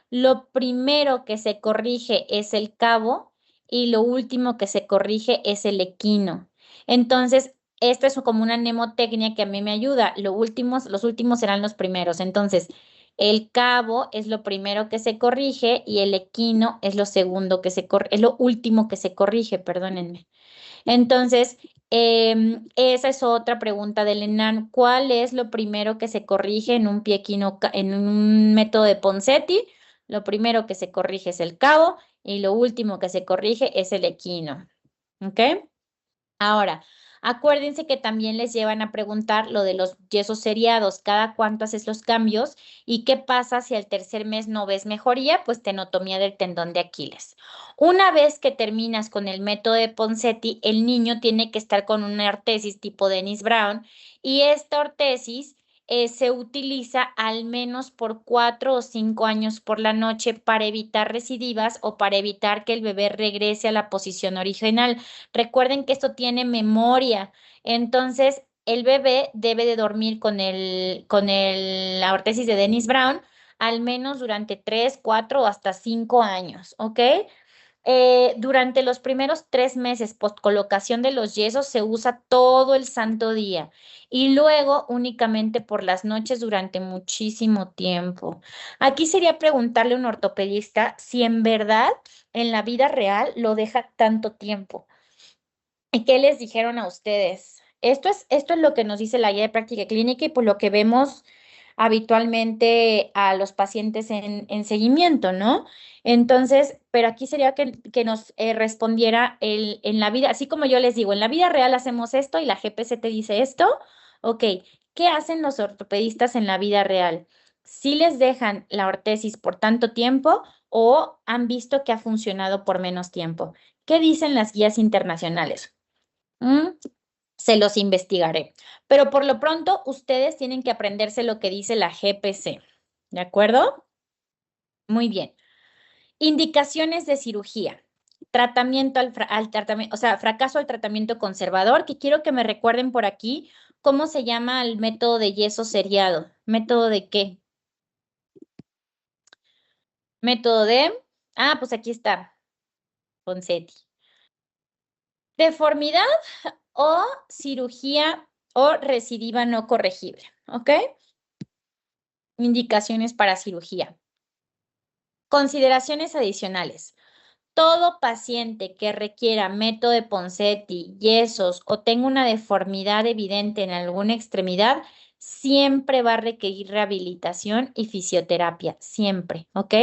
Lo primero que se corrige es el cabo y lo último que se corrige es el equino. Entonces, esta es como una mnemotecnia que a mí me ayuda. Los últimos serán los primeros. Entonces, el cabo es lo primero que se corrige y el equino es lo segundo que se corrige, es lo último que se corrige, perdónenme. Entonces, esa es otra pregunta del ENAN. ¿Cuál es lo primero que se corrige en un pie equino, en un método de Ponseti? Lo primero que se corrige es el cabo y lo último que se corrige es el equino. ¿Ok? Ahora, acuérdense que también les llevan a preguntar lo de los yesos seriados, cada cuánto haces los cambios y qué pasa si al tercer mes no ves mejoría, pues tenotomía del tendón de Aquiles. Una vez que terminas con el método de Ponseti, el niño tiene que estar con una ortesis tipo Dennis Brown y esta ortesis se utiliza al menos por 4 o 5 años por la noche para evitar recidivas o para evitar que el bebé regrese a la posición original. Recuerden que esto tiene memoria, entonces el bebé debe de dormir la ortesis de Dennis Brown al menos durante 3, 4 o hasta 5 años, ¿ok? Durante los primeros 3 meses post colocación de los yesos se usa todo el santo día y luego únicamente por las noches durante muchísimo tiempo. Aquí sería preguntarle a un ortopedista si en verdad en la vida real lo deja tanto tiempo. ¿Y qué les dijeron a ustedes? Esto es lo que nos dice la guía de práctica clínica y por lo que vemos habitualmente a los pacientes en seguimiento, ¿no? Entonces, pero aquí sería que nos respondiera en la vida, así como yo les digo, en la vida real hacemos esto y la GPC te dice esto, ok, ¿qué hacen los ortopedistas en la vida real? ¿Sí les dejan la ortesis por tanto tiempo o han visto que ha funcionado por menos tiempo? ¿Qué dicen las guías internacionales? Mm, Se los investigaré. Pero por lo pronto, ustedes tienen que aprenderse lo que dice la GPC. ¿De acuerdo? Muy bien. Indicaciones de cirugía. Tratamiento al tratamiento, o sea, fracaso al tratamiento conservador, que quiero que me recuerden por aquí cómo se llama el método de yeso seriado. ¿Método de qué? Método de, pues aquí está, Ponseti. Deformidad o cirugía o recidiva no corregible, ¿ok? Indicaciones para cirugía. Consideraciones adicionales. Todo paciente que requiera método de Ponseti, yesos o tenga una deformidad evidente en alguna extremidad, siempre va a requerir rehabilitación y fisioterapia, siempre, ¿ok?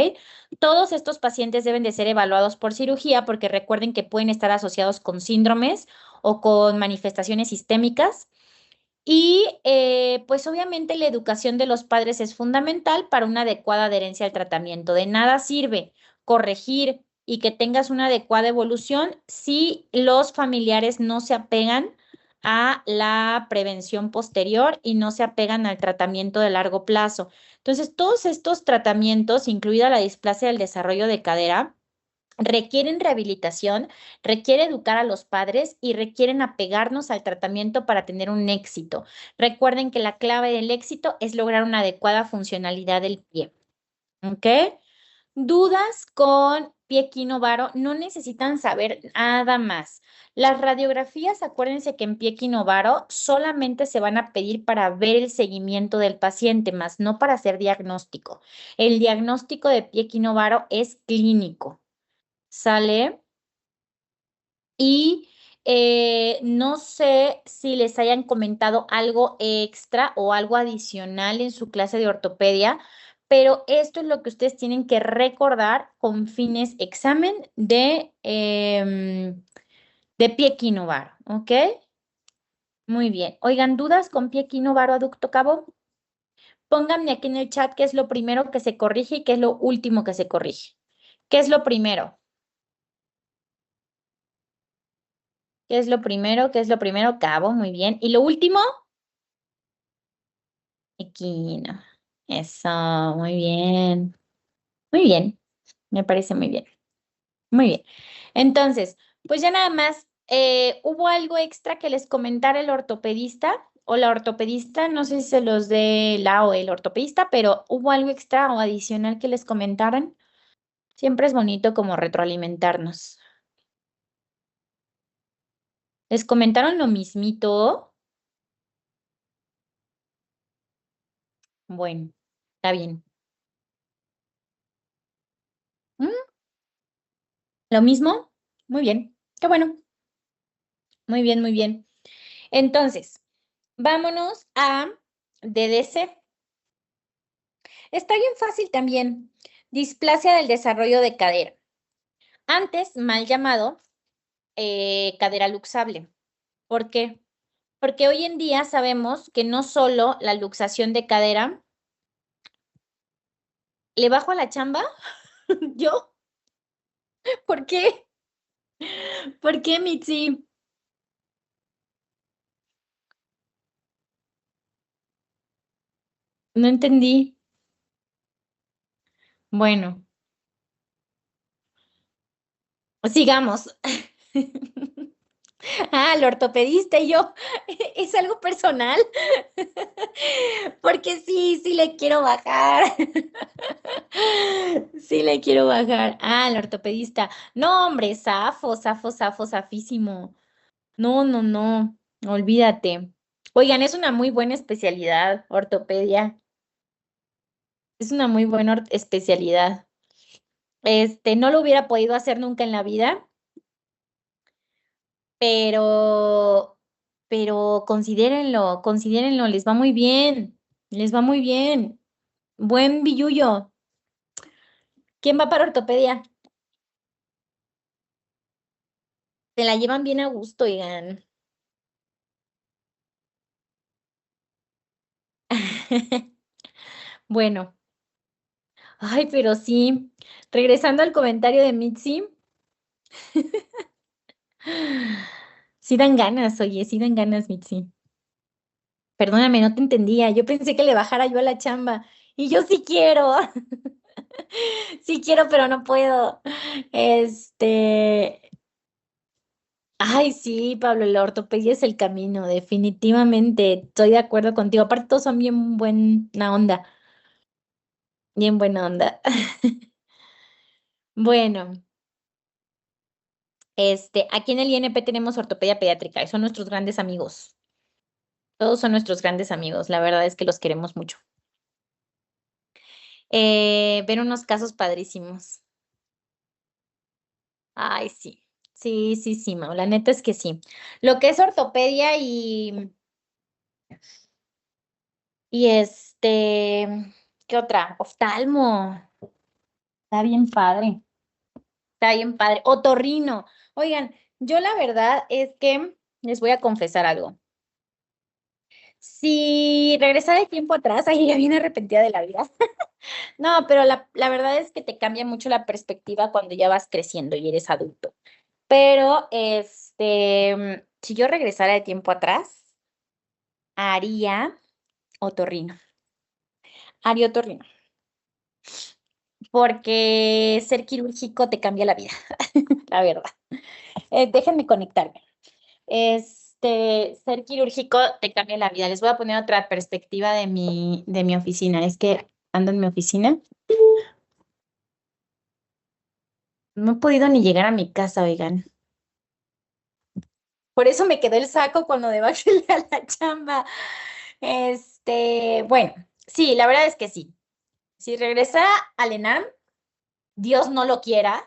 Todos estos pacientes deben de ser evaluados por cirugía porque recuerden que pueden estar asociados con síndromes o con manifestaciones sistémicas. Y pues obviamente la educación de los padres es fundamental para una adecuada adherencia al tratamiento. De nada sirve corregir y que tengas una adecuada evolución si los familiares no se apegan a la prevención posterior y no se apegan al tratamiento de largo plazo. Entonces, todos estos tratamientos, incluida la displasia del desarrollo de cadera, requieren rehabilitación, requiere educar a los padres y requieren apegarnos al tratamiento para tener un éxito. Recuerden que la clave del éxito es lograr una adecuada funcionalidad del pie. ¿Ok? ¿Dudas con pie equinovaro, no necesitan saber nada más. Las radiografías, acuérdense que en pie equinovaro solamente se van a pedir para ver el seguimiento del paciente, más no para hacer diagnóstico. El diagnóstico de pie equinovaro es clínico, ¿sale? Y no sé si les hayan comentado algo extra o algo adicional en su clase de ortopedia, pero esto es lo que ustedes tienen que recordar con fines examen de pie equinovaro, ¿ok? Muy bien. Oigan, ¿dudas con pie equinovaro aducto cabo? Pónganme aquí en el chat qué es lo primero que se corrige y qué es lo último que se corrige. ¿Qué es lo primero? ¿Qué es lo primero? ¿Qué es lo primero? Cabo, muy bien. ¿Y lo último? Equino. Eso, muy bien. Muy bien. Me parece muy bien. Muy bien. Entonces, pues ya nada más, ¿hubo algo extra que les comentara el ortopedista o la ortopedista? No sé si se los dé la o el ortopedista, pero ¿hubo algo extra o adicional que les comentaran? Siempre es bonito como retroalimentarnos. ¿Les comentaron lo mismito? Bueno, está bien. ¿Mm? ¿Lo mismo? Muy bien. Qué bueno. Muy bien, muy bien. Entonces, vámonos a DDC. Está bien fácil también. Displasia del desarrollo de cadera. Antes, mal llamado, cadera luxable. ¿Por qué? Porque hoy en día sabemos que no solo la luxación de cadera, ¿le bajo a la chamba? ¿Yo? ¿Por qué? ¿Por qué, Mitzi? No entendí. Bueno, sigamos. Ah, el ortopedista y yo, ¿es algo personal? Porque sí, sí le quiero bajar. Sí le quiero bajar. Ah, el ortopedista. No, hombre, zafo, zafo, zafo, zafísimo. No, no, no, olvídate. Oigan, es una muy buena especialidad, ortopedia. Es una muy buena especialidad. No lo hubiera podido hacer nunca en la vida, pero, pero considérenlo, considérenlo, les va muy bien. Buen billullo. ¿Quién va para ortopedia? Se la llevan bien a gusto, oigan. Bueno, ay, pero sí. Regresando al comentario de Mitzi, sí dan ganas, oye, sí dan ganas, Mitzi. Perdóname, no te entendía. Yo pensé que le bajara yo a la chamba. Y yo sí quiero. Sí quiero, pero no puedo. Este, Ay, sí, Pablo, la ortopedia es el camino, definitivamente. Estoy de acuerdo contigo. Aparte, todos son bien buena onda. Bien buena onda. Bueno, aquí en el INP tenemos ortopedia pediátrica y son nuestros grandes amigos. Todos son nuestros grandes amigos. La verdad es que los queremos mucho. Ver unos casos padrísimos. Ay, sí. Sí, sí, sí, Mau. La neta es que sí. Lo que es ortopedia y ¿qué otra? Oftalmo. Está bien padre. Está bien padre. Otorrino. Oigan, yo la verdad es que les voy a confesar algo. Si regresara el tiempo atrás, ahí ya viene arrepentida de la vida. No, pero la verdad es que te cambia mucho la perspectiva cuando ya vas creciendo y eres adulto. Pero, si yo regresara de tiempo atrás, haría otorrino. Haría otorrino. Porque ser quirúrgico te cambia la vida, la verdad. Déjenme conectarme. Ser quirúrgico te cambia la vida. Les voy a poner otra perspectiva de mi oficina. Es que ando en mi oficina. No he podido ni llegar a mi casa, oigan. Por eso me quedó el saco con lo de bájale a la chamba. Bueno, sí, la verdad es que sí. Si regresara al ENAM, Dios no lo quiera,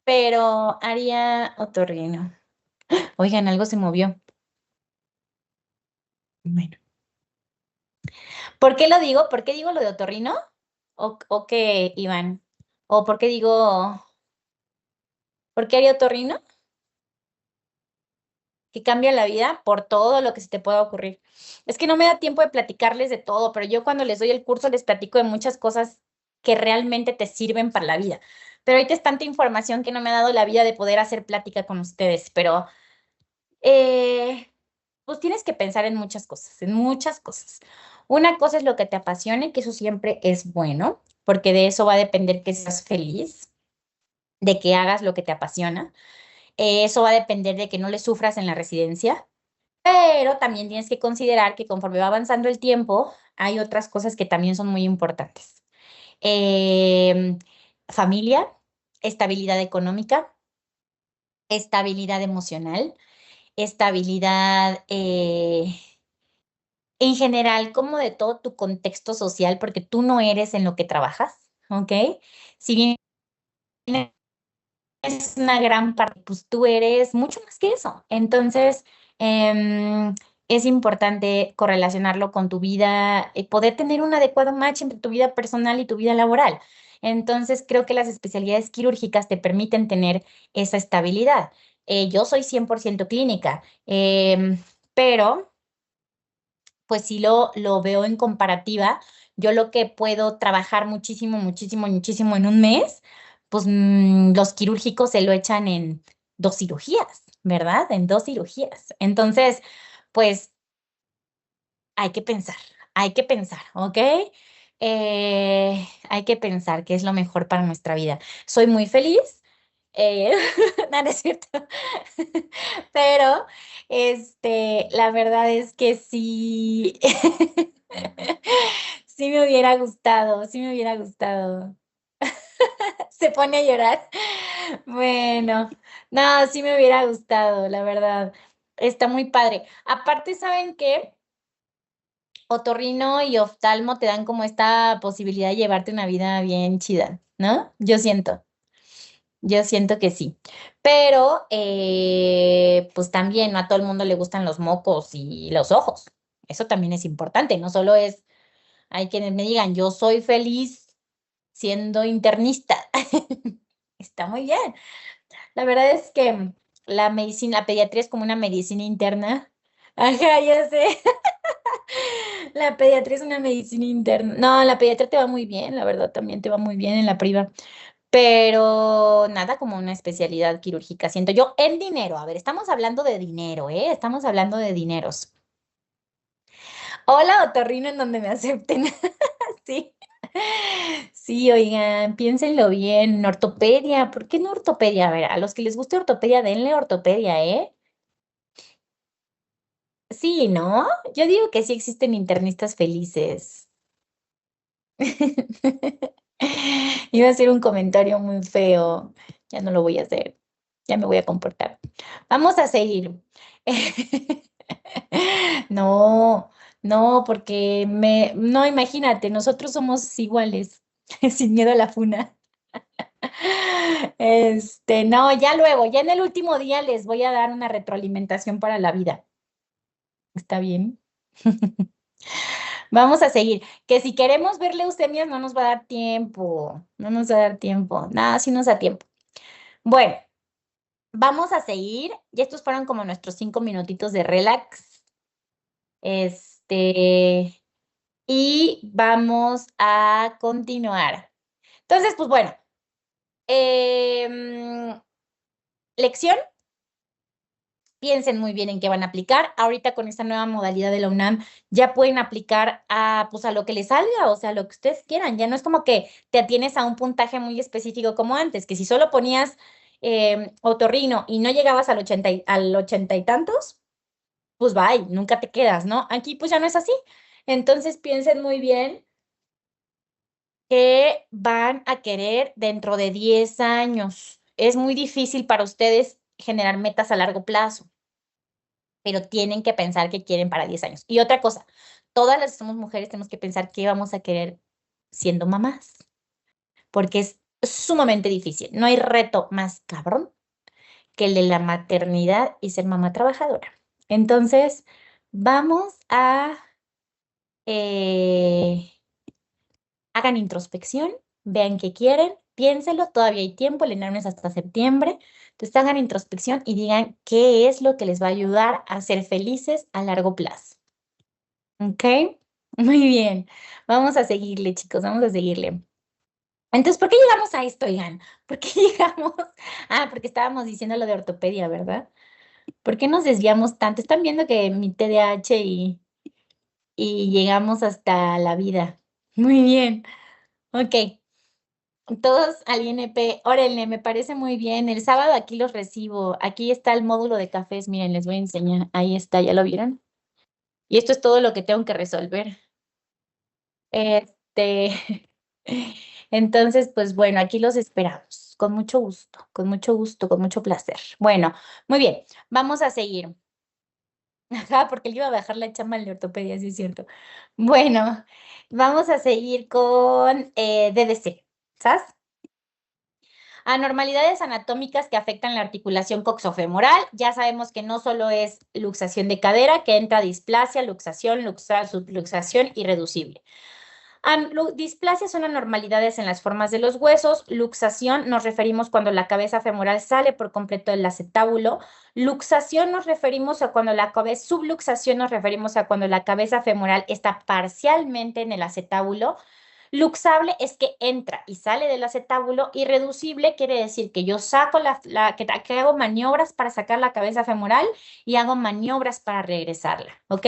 pero haría otorrino. Oigan, algo se movió. Bueno. ¿Por qué lo digo? ¿Por qué digo lo de otorrino? ¿O qué, Iván? ¿O por qué digo, por qué haría otorrino? Que cambia la vida por todo lo que se te pueda ocurrir. Es que no me da tiempo de platicarles de todo, pero yo cuando les doy el curso les platico de muchas cosas que realmente te sirven para la vida. Pero ahorita es tanta información que no me ha dado la vida de poder hacer plática con ustedes, pero pues tienes que pensar en muchas cosas, en muchas cosas. Una cosa es lo que te apasione, que eso siempre es bueno, porque de eso va a depender que seas feliz, de que hagas lo que te apasiona. Eso va a depender de que no le sufras en la residencia, pero también tienes que considerar que conforme va avanzando el tiempo, hay otras cosas que también son muy importantes. Em, Familia, estabilidad económica, estabilidad emocional, estabilidad en general, como de todo tu contexto social, porque tú no eres en lo que trabajas, ¿ok? Si bien es una gran parte, pues tú eres mucho más que eso. Entonces, es importante correlacionarlo con tu vida, poder tener un adecuado match entre tu vida personal y tu vida laboral. Entonces, creo que las especialidades quirúrgicas te permiten tener esa estabilidad. Yo soy 100% clínica, pero pues si lo veo en comparativa, yo lo que puedo trabajar muchísimo, muchísimo, muchísimo en un mes, pues los quirúrgicos se lo echan en 2 cirugías, ¿verdad? En 2 cirugías. Entonces, pues hay que pensar, ¿ok? Hay que pensar qué es lo mejor para nuestra vida. Soy muy feliz. eh, no, no es cierto. Pero, la verdad es que sí, sí me hubiera gustado, sí me hubiera gustado. Se pone a llorar. Bueno, no, sí me hubiera gustado, la verdad. Está muy padre. Aparte, ¿saben qué? Otorrino y oftalmo te dan como esta posibilidad de llevarte una vida bien chida, ¿no? Yo siento que sí. Pero, pues también no a todo el mundo le gustan los mocos y los ojos. Eso también es importante. No solo es, hay quienes me digan, yo soy feliz siendo internista. Está muy bien. La verdad es que la medicina, la pediatría es como una medicina interna. Ajá, ya sé. La pediatría es una medicina interna. No, la pediatría te va muy bien, la verdad, también te va muy bien en la priva. Pero nada como una especialidad quirúrgica, siento yo, el dinero. A ver, estamos hablando de dinero, ¿eh? Estamos hablando de dineros. Hola, otorrino, en donde me acepten. Sí. Sí, oigan, piénsenlo bien. Ortopedia, ¿por qué no ortopedia? A ver, a los que les guste ortopedia, denle ortopedia, ¿eh? Sí, ¿no? Yo digo que sí existen internistas felices. Iba a hacer un comentario muy feo. Ya no lo voy a hacer. Ya me voy a comportar. Vamos a seguir. No, no, porque no, imagínate, nosotros somos iguales, sin miedo a la funa. No, ya luego, ya en el último día les voy a dar una retroalimentación para la vida. ¿Está bien? Vamos a seguir. Que si queremos ver leucemias no nos va a dar tiempo. No nos va a dar tiempo. Nada, sí nos da tiempo. Bueno, vamos a seguir. Y estos fueron como nuestros 5 minutitos de relax. Este, y vamos a continuar. Entonces, pues bueno, em, lección. Piensen muy bien en qué van a aplicar. Ahorita con esta nueva modalidad de la UNAM ya pueden aplicar a, pues, a lo que les salga, o sea, lo que ustedes quieran. Ya no es como que te atienes a un puntaje muy específico como antes, que si solo ponías otorrino y no llegabas al 80 y tantos, pues bye, nunca te quedas, ¿no? Aquí pues ya no es así. Entonces piensen muy bien que van a querer dentro de 10 años. Es muy difícil para ustedes generar metas a largo plazo, pero tienen que pensar qué quieren para 10 años. Y otra cosa, todas las que somos mujeres tenemos que pensar qué vamos a querer siendo mamás, porque es sumamente difícil. No hay reto más cabrón que el de la maternidad y ser mamá trabajadora. Entonces, vamos a eh, hagan introspección, vean qué quieren, piénselo, todavía hay tiempo, el enano es hasta septiembre. Entonces hagan introspección y digan qué es lo que les va a ayudar a ser felices a largo plazo. ¿Ok? Muy bien. Vamos a seguirle, chicos, vamos a seguirle. Entonces, ¿por qué llegamos a esto, oigan? ¿Por qué llegamos? Ah, porque estábamos diciendo lo de ortopedia, ¿verdad? ¿Por qué nos desviamos tanto? Están viendo que mi TDAH y llegamos hasta la vida. Muy bien. Ok. Todos al INP, órale, me parece muy bien. El sábado aquí los recibo. Aquí está el módulo de cafés. Miren, les voy a enseñar. Ahí está, ¿ya lo vieron? Y esto es todo lo que tengo que resolver. Este, entonces, pues bueno, aquí los esperamos. Con mucho gusto, con mucho gusto, con mucho placer. Bueno, muy bien, vamos a seguir. Ajá, porque le iba a bajar la chamba de ortopedia, sí es cierto. Bueno, vamos a seguir con DDC. ¿Sabes? Anormalidades anatómicas que afectan la articulación coxofemoral. Ya sabemos que no solo es luxación de cadera, que entra displasia, luxación, subluxación irreducible. Displasia son anormalidades en las formas de los huesos. Luxación nos referimos cuando la cabeza femoral sale por completo del acetábulo. Luxación nos referimos a cuando la cabeza, subluxación nos referimos a cuando la cabeza femoral está parcialmente en el acetábulo. Luxable es que entra y sale del acetábulo. Irreducible quiere decir que yo saco que hago maniobras para sacar la cabeza femoral y hago maniobras para regresarla, ¿ok?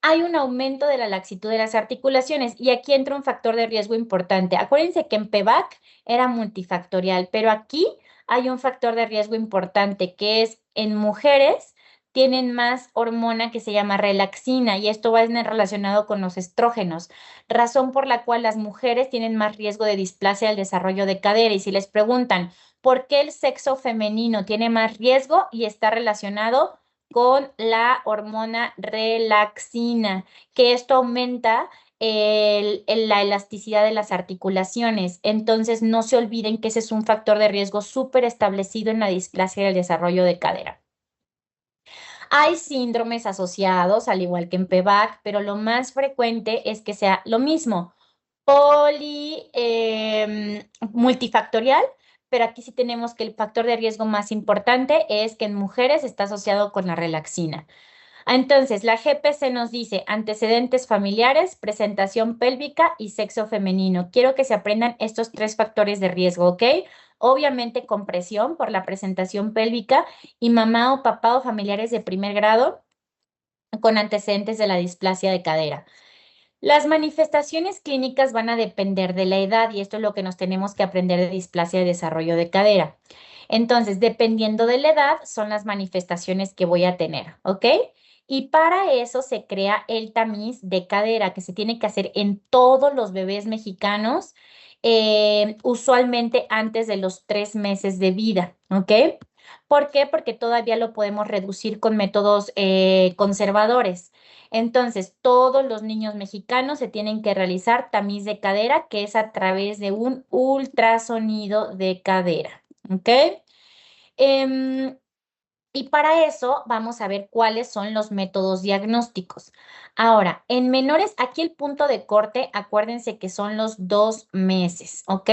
Hay un aumento de la laxitud de las articulaciones y aquí entra un factor de riesgo importante. Acuérdense que en PEVAC era multifactorial, pero aquí hay un factor de riesgo importante que es en mujeres tienen más hormona que se llama relaxina y esto va a estar relacionado con los estrógenos, razón por la cual las mujeres tienen más riesgo de displasia al desarrollo de cadera. Y si les preguntan por qué el sexo femenino tiene más riesgo y está relacionado con la hormona relaxina, que esto aumenta la elasticidad de las articulaciones. Entonces, no se olviden que ese es un factor de riesgo súper establecido en la displasia del desarrollo de cadera. Hay síndromes asociados, al igual que en PEVAC, pero lo más frecuente es que sea lo mismo, multifactorial, pero aquí sí tenemos que el factor de riesgo más importante es que en mujeres está asociado con la relaxina. Entonces, la GPC nos dice antecedentes familiares, presentación pélvica y sexo femenino. Quiero que se aprendan estos 3 factores de riesgo, ¿ok? Obviamente con presión por la presentación pélvica y mamá o papá o familiares de primer grado con antecedentes de la displasia de cadera. Las manifestaciones clínicas van a depender de la edad y esto es lo que nos tenemos que aprender de displasia de desarrollo de cadera. Entonces, dependiendo de la edad, son las manifestaciones que voy a tener, ¿ok? Y para eso se crea el tamiz de cadera que se tiene que hacer en todos los bebés mexicanos, usualmente antes de los 3 meses de vida, ¿ok? ¿Por qué? Porque todavía lo podemos reducir con métodos conservadores. Entonces, todos los niños mexicanos se tienen que realizar tamiz de cadera, que es a través de un ultrasonido de cadera. ¿Ok? Em, y para eso vamos a ver cuáles son los métodos diagnósticos. Ahora, en menores, aquí el punto de corte, acuérdense que son los 2 meses, ¿ok?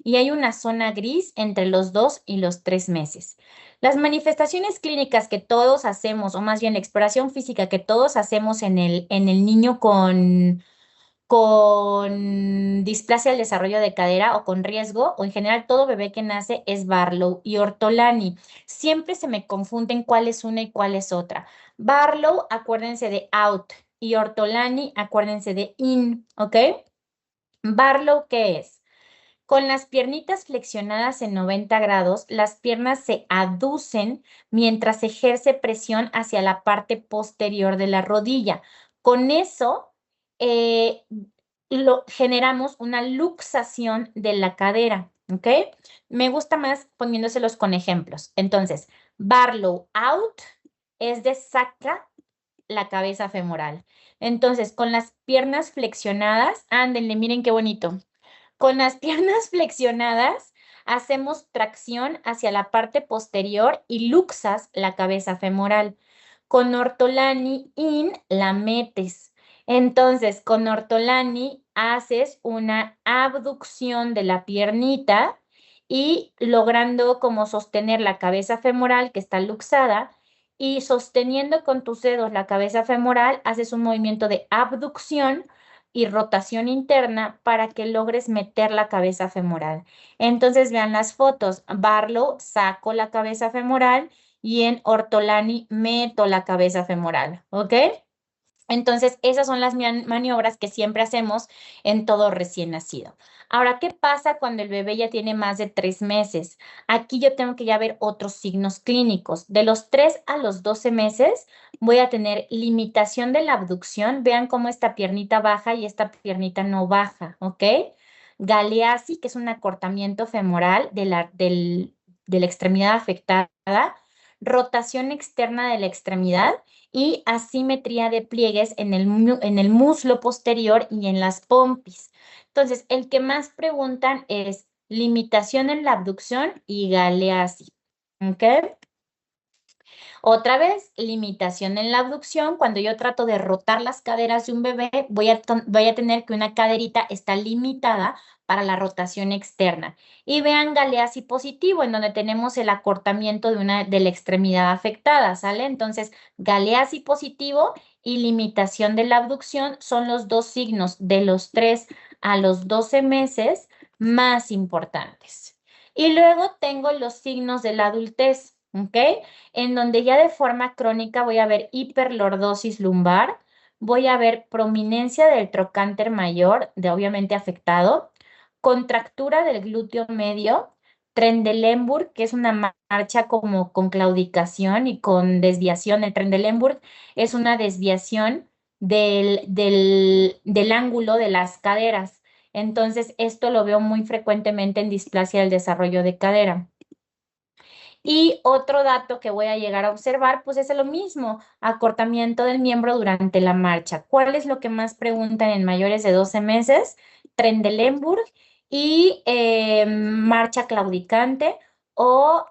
Y hay una zona gris entre los 2 y los 3 meses. Las manifestaciones clínicas que todos hacemos, o más bien la exploración física que todos hacemos en el niño con displasia del desarrollo de cadera o con riesgo, o en general todo bebé que nace es Barlow y Ortolani. Siempre se me confunden cuál es una y cuál es otra. Barlow, acuérdense de out y Ortolani, acuérdense de in, ¿ok? Barlow, ¿qué es? Con las piernitas flexionadas en 90 grados, las piernas se aducen mientras se ejerce presión hacia la parte posterior de la rodilla. Con eso, eh, generamos una luxación de la cadera, ¿ok? Me gusta más poniéndoselos con ejemplos. Entonces, Barlow out es de saca la cabeza femoral. Entonces, con las piernas flexionadas, ándenle, miren qué bonito. Con las piernas flexionadas, hacemos tracción hacia la parte posterior y luxas la cabeza femoral. Con ortolani in la metes. Entonces, con ortolani haces una abducción de la piernita y logrando como sostener la cabeza femoral que está luxada y sosteniendo con tus dedos la cabeza femoral, haces un movimiento de abducción y rotación interna para que logres meter la cabeza femoral. Entonces vean las fotos. Barlow saco la cabeza femoral y en ortolani meto la cabeza femoral, ¿ok? Entonces, esas son las maniobras que siempre hacemos en todo recién nacido. Ahora, ¿qué pasa cuando el bebé ya tiene más de 3 meses? Aquí yo tengo que ya ver otros signos clínicos. De los 3 a los 12 meses voy a tener limitación de la abducción. Vean cómo esta piernita baja y esta piernita no baja, ¿ok? Galeasi, que es un acortamiento femoral de la extremidad afectada. Rotación externa de la extremidad y asimetría de pliegues en el muslo posterior y en las pompis. Entonces, el que más preguntan es limitación en la abducción y galeasi. ¿Ok? Otra vez, limitación en la abducción. Cuando yo trato de rotar las caderas de un bebé, voy a tener que una caderita está limitada para la rotación externa. Y vean Galeazzi positivo, en donde tenemos el acortamiento de la extremidad afectada, ¿sale? Entonces, Galeazzi positivo y limitación de la abducción son los dos signos de los 3 a los 12 meses más importantes. Y luego tengo los signos de la adultez, ¿ok? En donde ya de forma crónica voy a ver hiperlordosis lumbar, voy a ver prominencia del trocánter mayor, obviamente afectado, contractura del glúteo medio, Trendelenburg, que es una marcha como con claudicación y con desviación. El Trendelenburg es una desviación del ángulo de las caderas. Entonces, esto lo veo muy frecuentemente en displasia del desarrollo de cadera. Y otro dato que voy a llegar a observar, pues es lo mismo, acortamiento del miembro durante la marcha. ¿Cuál es lo que más preguntan en mayores de 12 meses? Trendelenburg y marcha claudicante o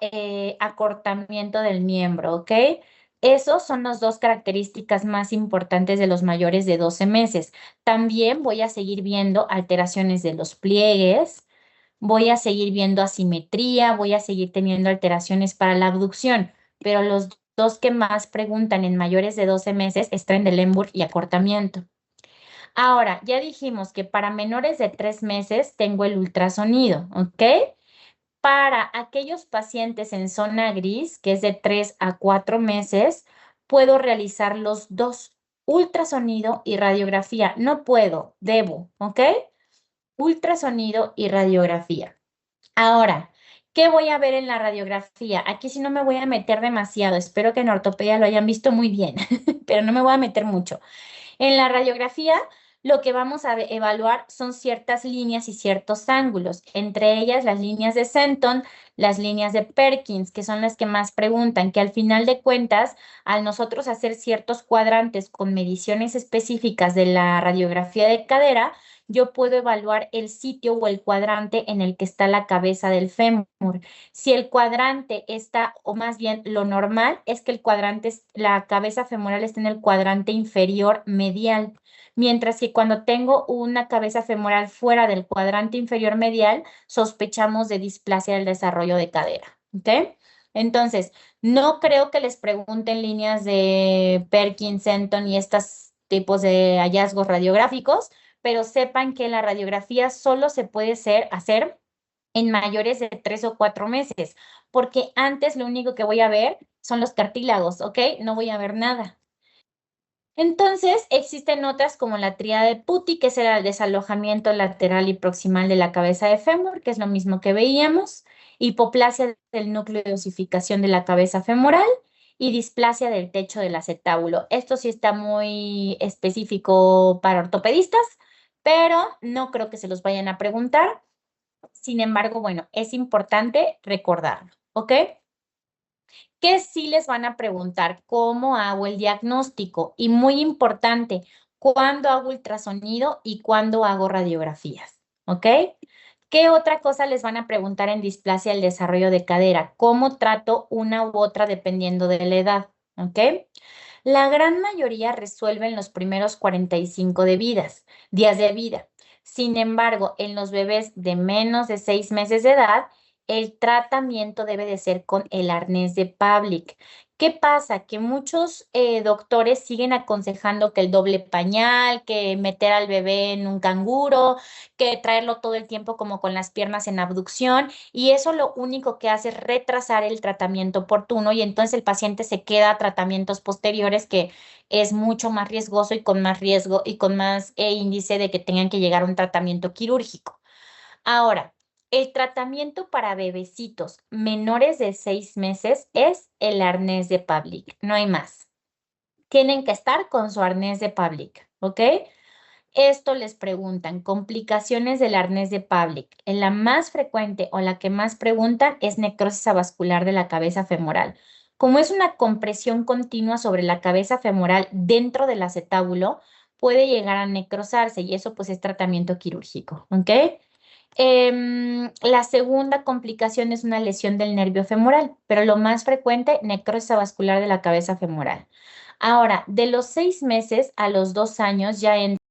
acortamiento del miembro, ¿ok? Esos son las dos características más importantes de los mayores de 12 meses. También voy a seguir viendo alteraciones de los pliegues, voy a seguir viendo asimetría, voy a seguir teniendo alteraciones para la abducción, pero los dos que más preguntan en mayores de 12 meses es Trendelenburg y acortamiento. Ahora, ya dijimos que para menores de 3 meses tengo el ultrasonido, ¿ok? Para aquellos pacientes en zona gris, que es de 3 a 4 meses, puedo realizar los dos, ultrasonido y radiografía. No puedo, debo, ¿ok? Ultrasonido y radiografía. Ahora, ¿qué voy a ver en la radiografía? Aquí sí no me voy a meter demasiado, espero que en ortopedia lo hayan visto muy bien, pero no me voy a meter mucho. En la radiografía, lo que vamos a evaluar son ciertas líneas y ciertos ángulos, entre ellas las líneas de Centon, las líneas de Perkins, que son las que más preguntan, que al final de cuentas, al nosotros hacer ciertos cuadrantes con mediciones específicas de la radiografía de cadera, yo puedo evaluar el sitio o el cuadrante en el que está la cabeza del fémur. Si el cuadrante está, o más bien lo normal es que el cuadrante, la cabeza femoral esté en el cuadrante inferior medial, mientras que cuando tengo una cabeza femoral fuera del cuadrante inferior medial, sospechamos de displasia del desarrollo de cadera, ¿ok? Entonces, no creo que les pregunten líneas de Perkins, Centon y estos tipos de hallazgos radiográficos, pero sepan que la radiografía solo se puede hacer en mayores de 3 o 4 meses, porque antes lo único que voy a ver son los cartílagos, ¿ok? No voy a ver nada. Entonces, existen otras como la tríada de Putti, que es el desalojamiento lateral y proximal de la cabeza de fémur, que es lo mismo que veíamos, hipoplasia del núcleo de osificación de la cabeza femoral y displasia del techo del acetábulo. Esto sí está muy específico para ortopedistas, pero no creo que se los vayan a preguntar. Sin embargo, bueno, es importante recordarlo, ¿ok? ¿Qué sí les van a preguntar? ¿Cómo hago el diagnóstico? Y muy importante, ¿cuándo hago ultrasonido y cuándo hago radiografías? ¿Ok? ¿Qué otra cosa les van a preguntar en displasia del desarrollo de cadera? ¿Cómo trato una u otra dependiendo de la edad? ¿Ok? La gran mayoría resuelven los primeros 45 días de vida. Sin embargo, en los bebés de menos de 6 meses de edad, el tratamiento debe de ser con el arnés de Pavlik. ¿Qué pasa? Que muchos doctores siguen aconsejando que el doble pañal, que meter al bebé en un canguro, que traerlo todo el tiempo como con las piernas en abducción, y eso lo único que hace es retrasar el tratamiento oportuno y entonces el paciente se queda a tratamientos posteriores que es mucho más riesgoso y con más riesgo y con más índice de que tengan que llegar a un tratamiento quirúrgico. Ahora, el tratamiento para bebecitos menores de 6 meses es el arnés de Pavlik, no hay más. Tienen que estar con su arnés de Pavlik, ¿ok? Esto les preguntan, complicaciones del arnés de Pavlik. La más frecuente o la que más preguntan es necrosis avascular de la cabeza femoral. Como es una compresión continua sobre la cabeza femoral dentro del acetábulo, puede llegar a necrosarse y eso pues es tratamiento quirúrgico, ¿ok? La segunda complicación es una lesión del nervio femoral, pero lo más frecuente, necrosis avascular de la cabeza femoral. Ahora, de los 6 meses a los 2 años ya entra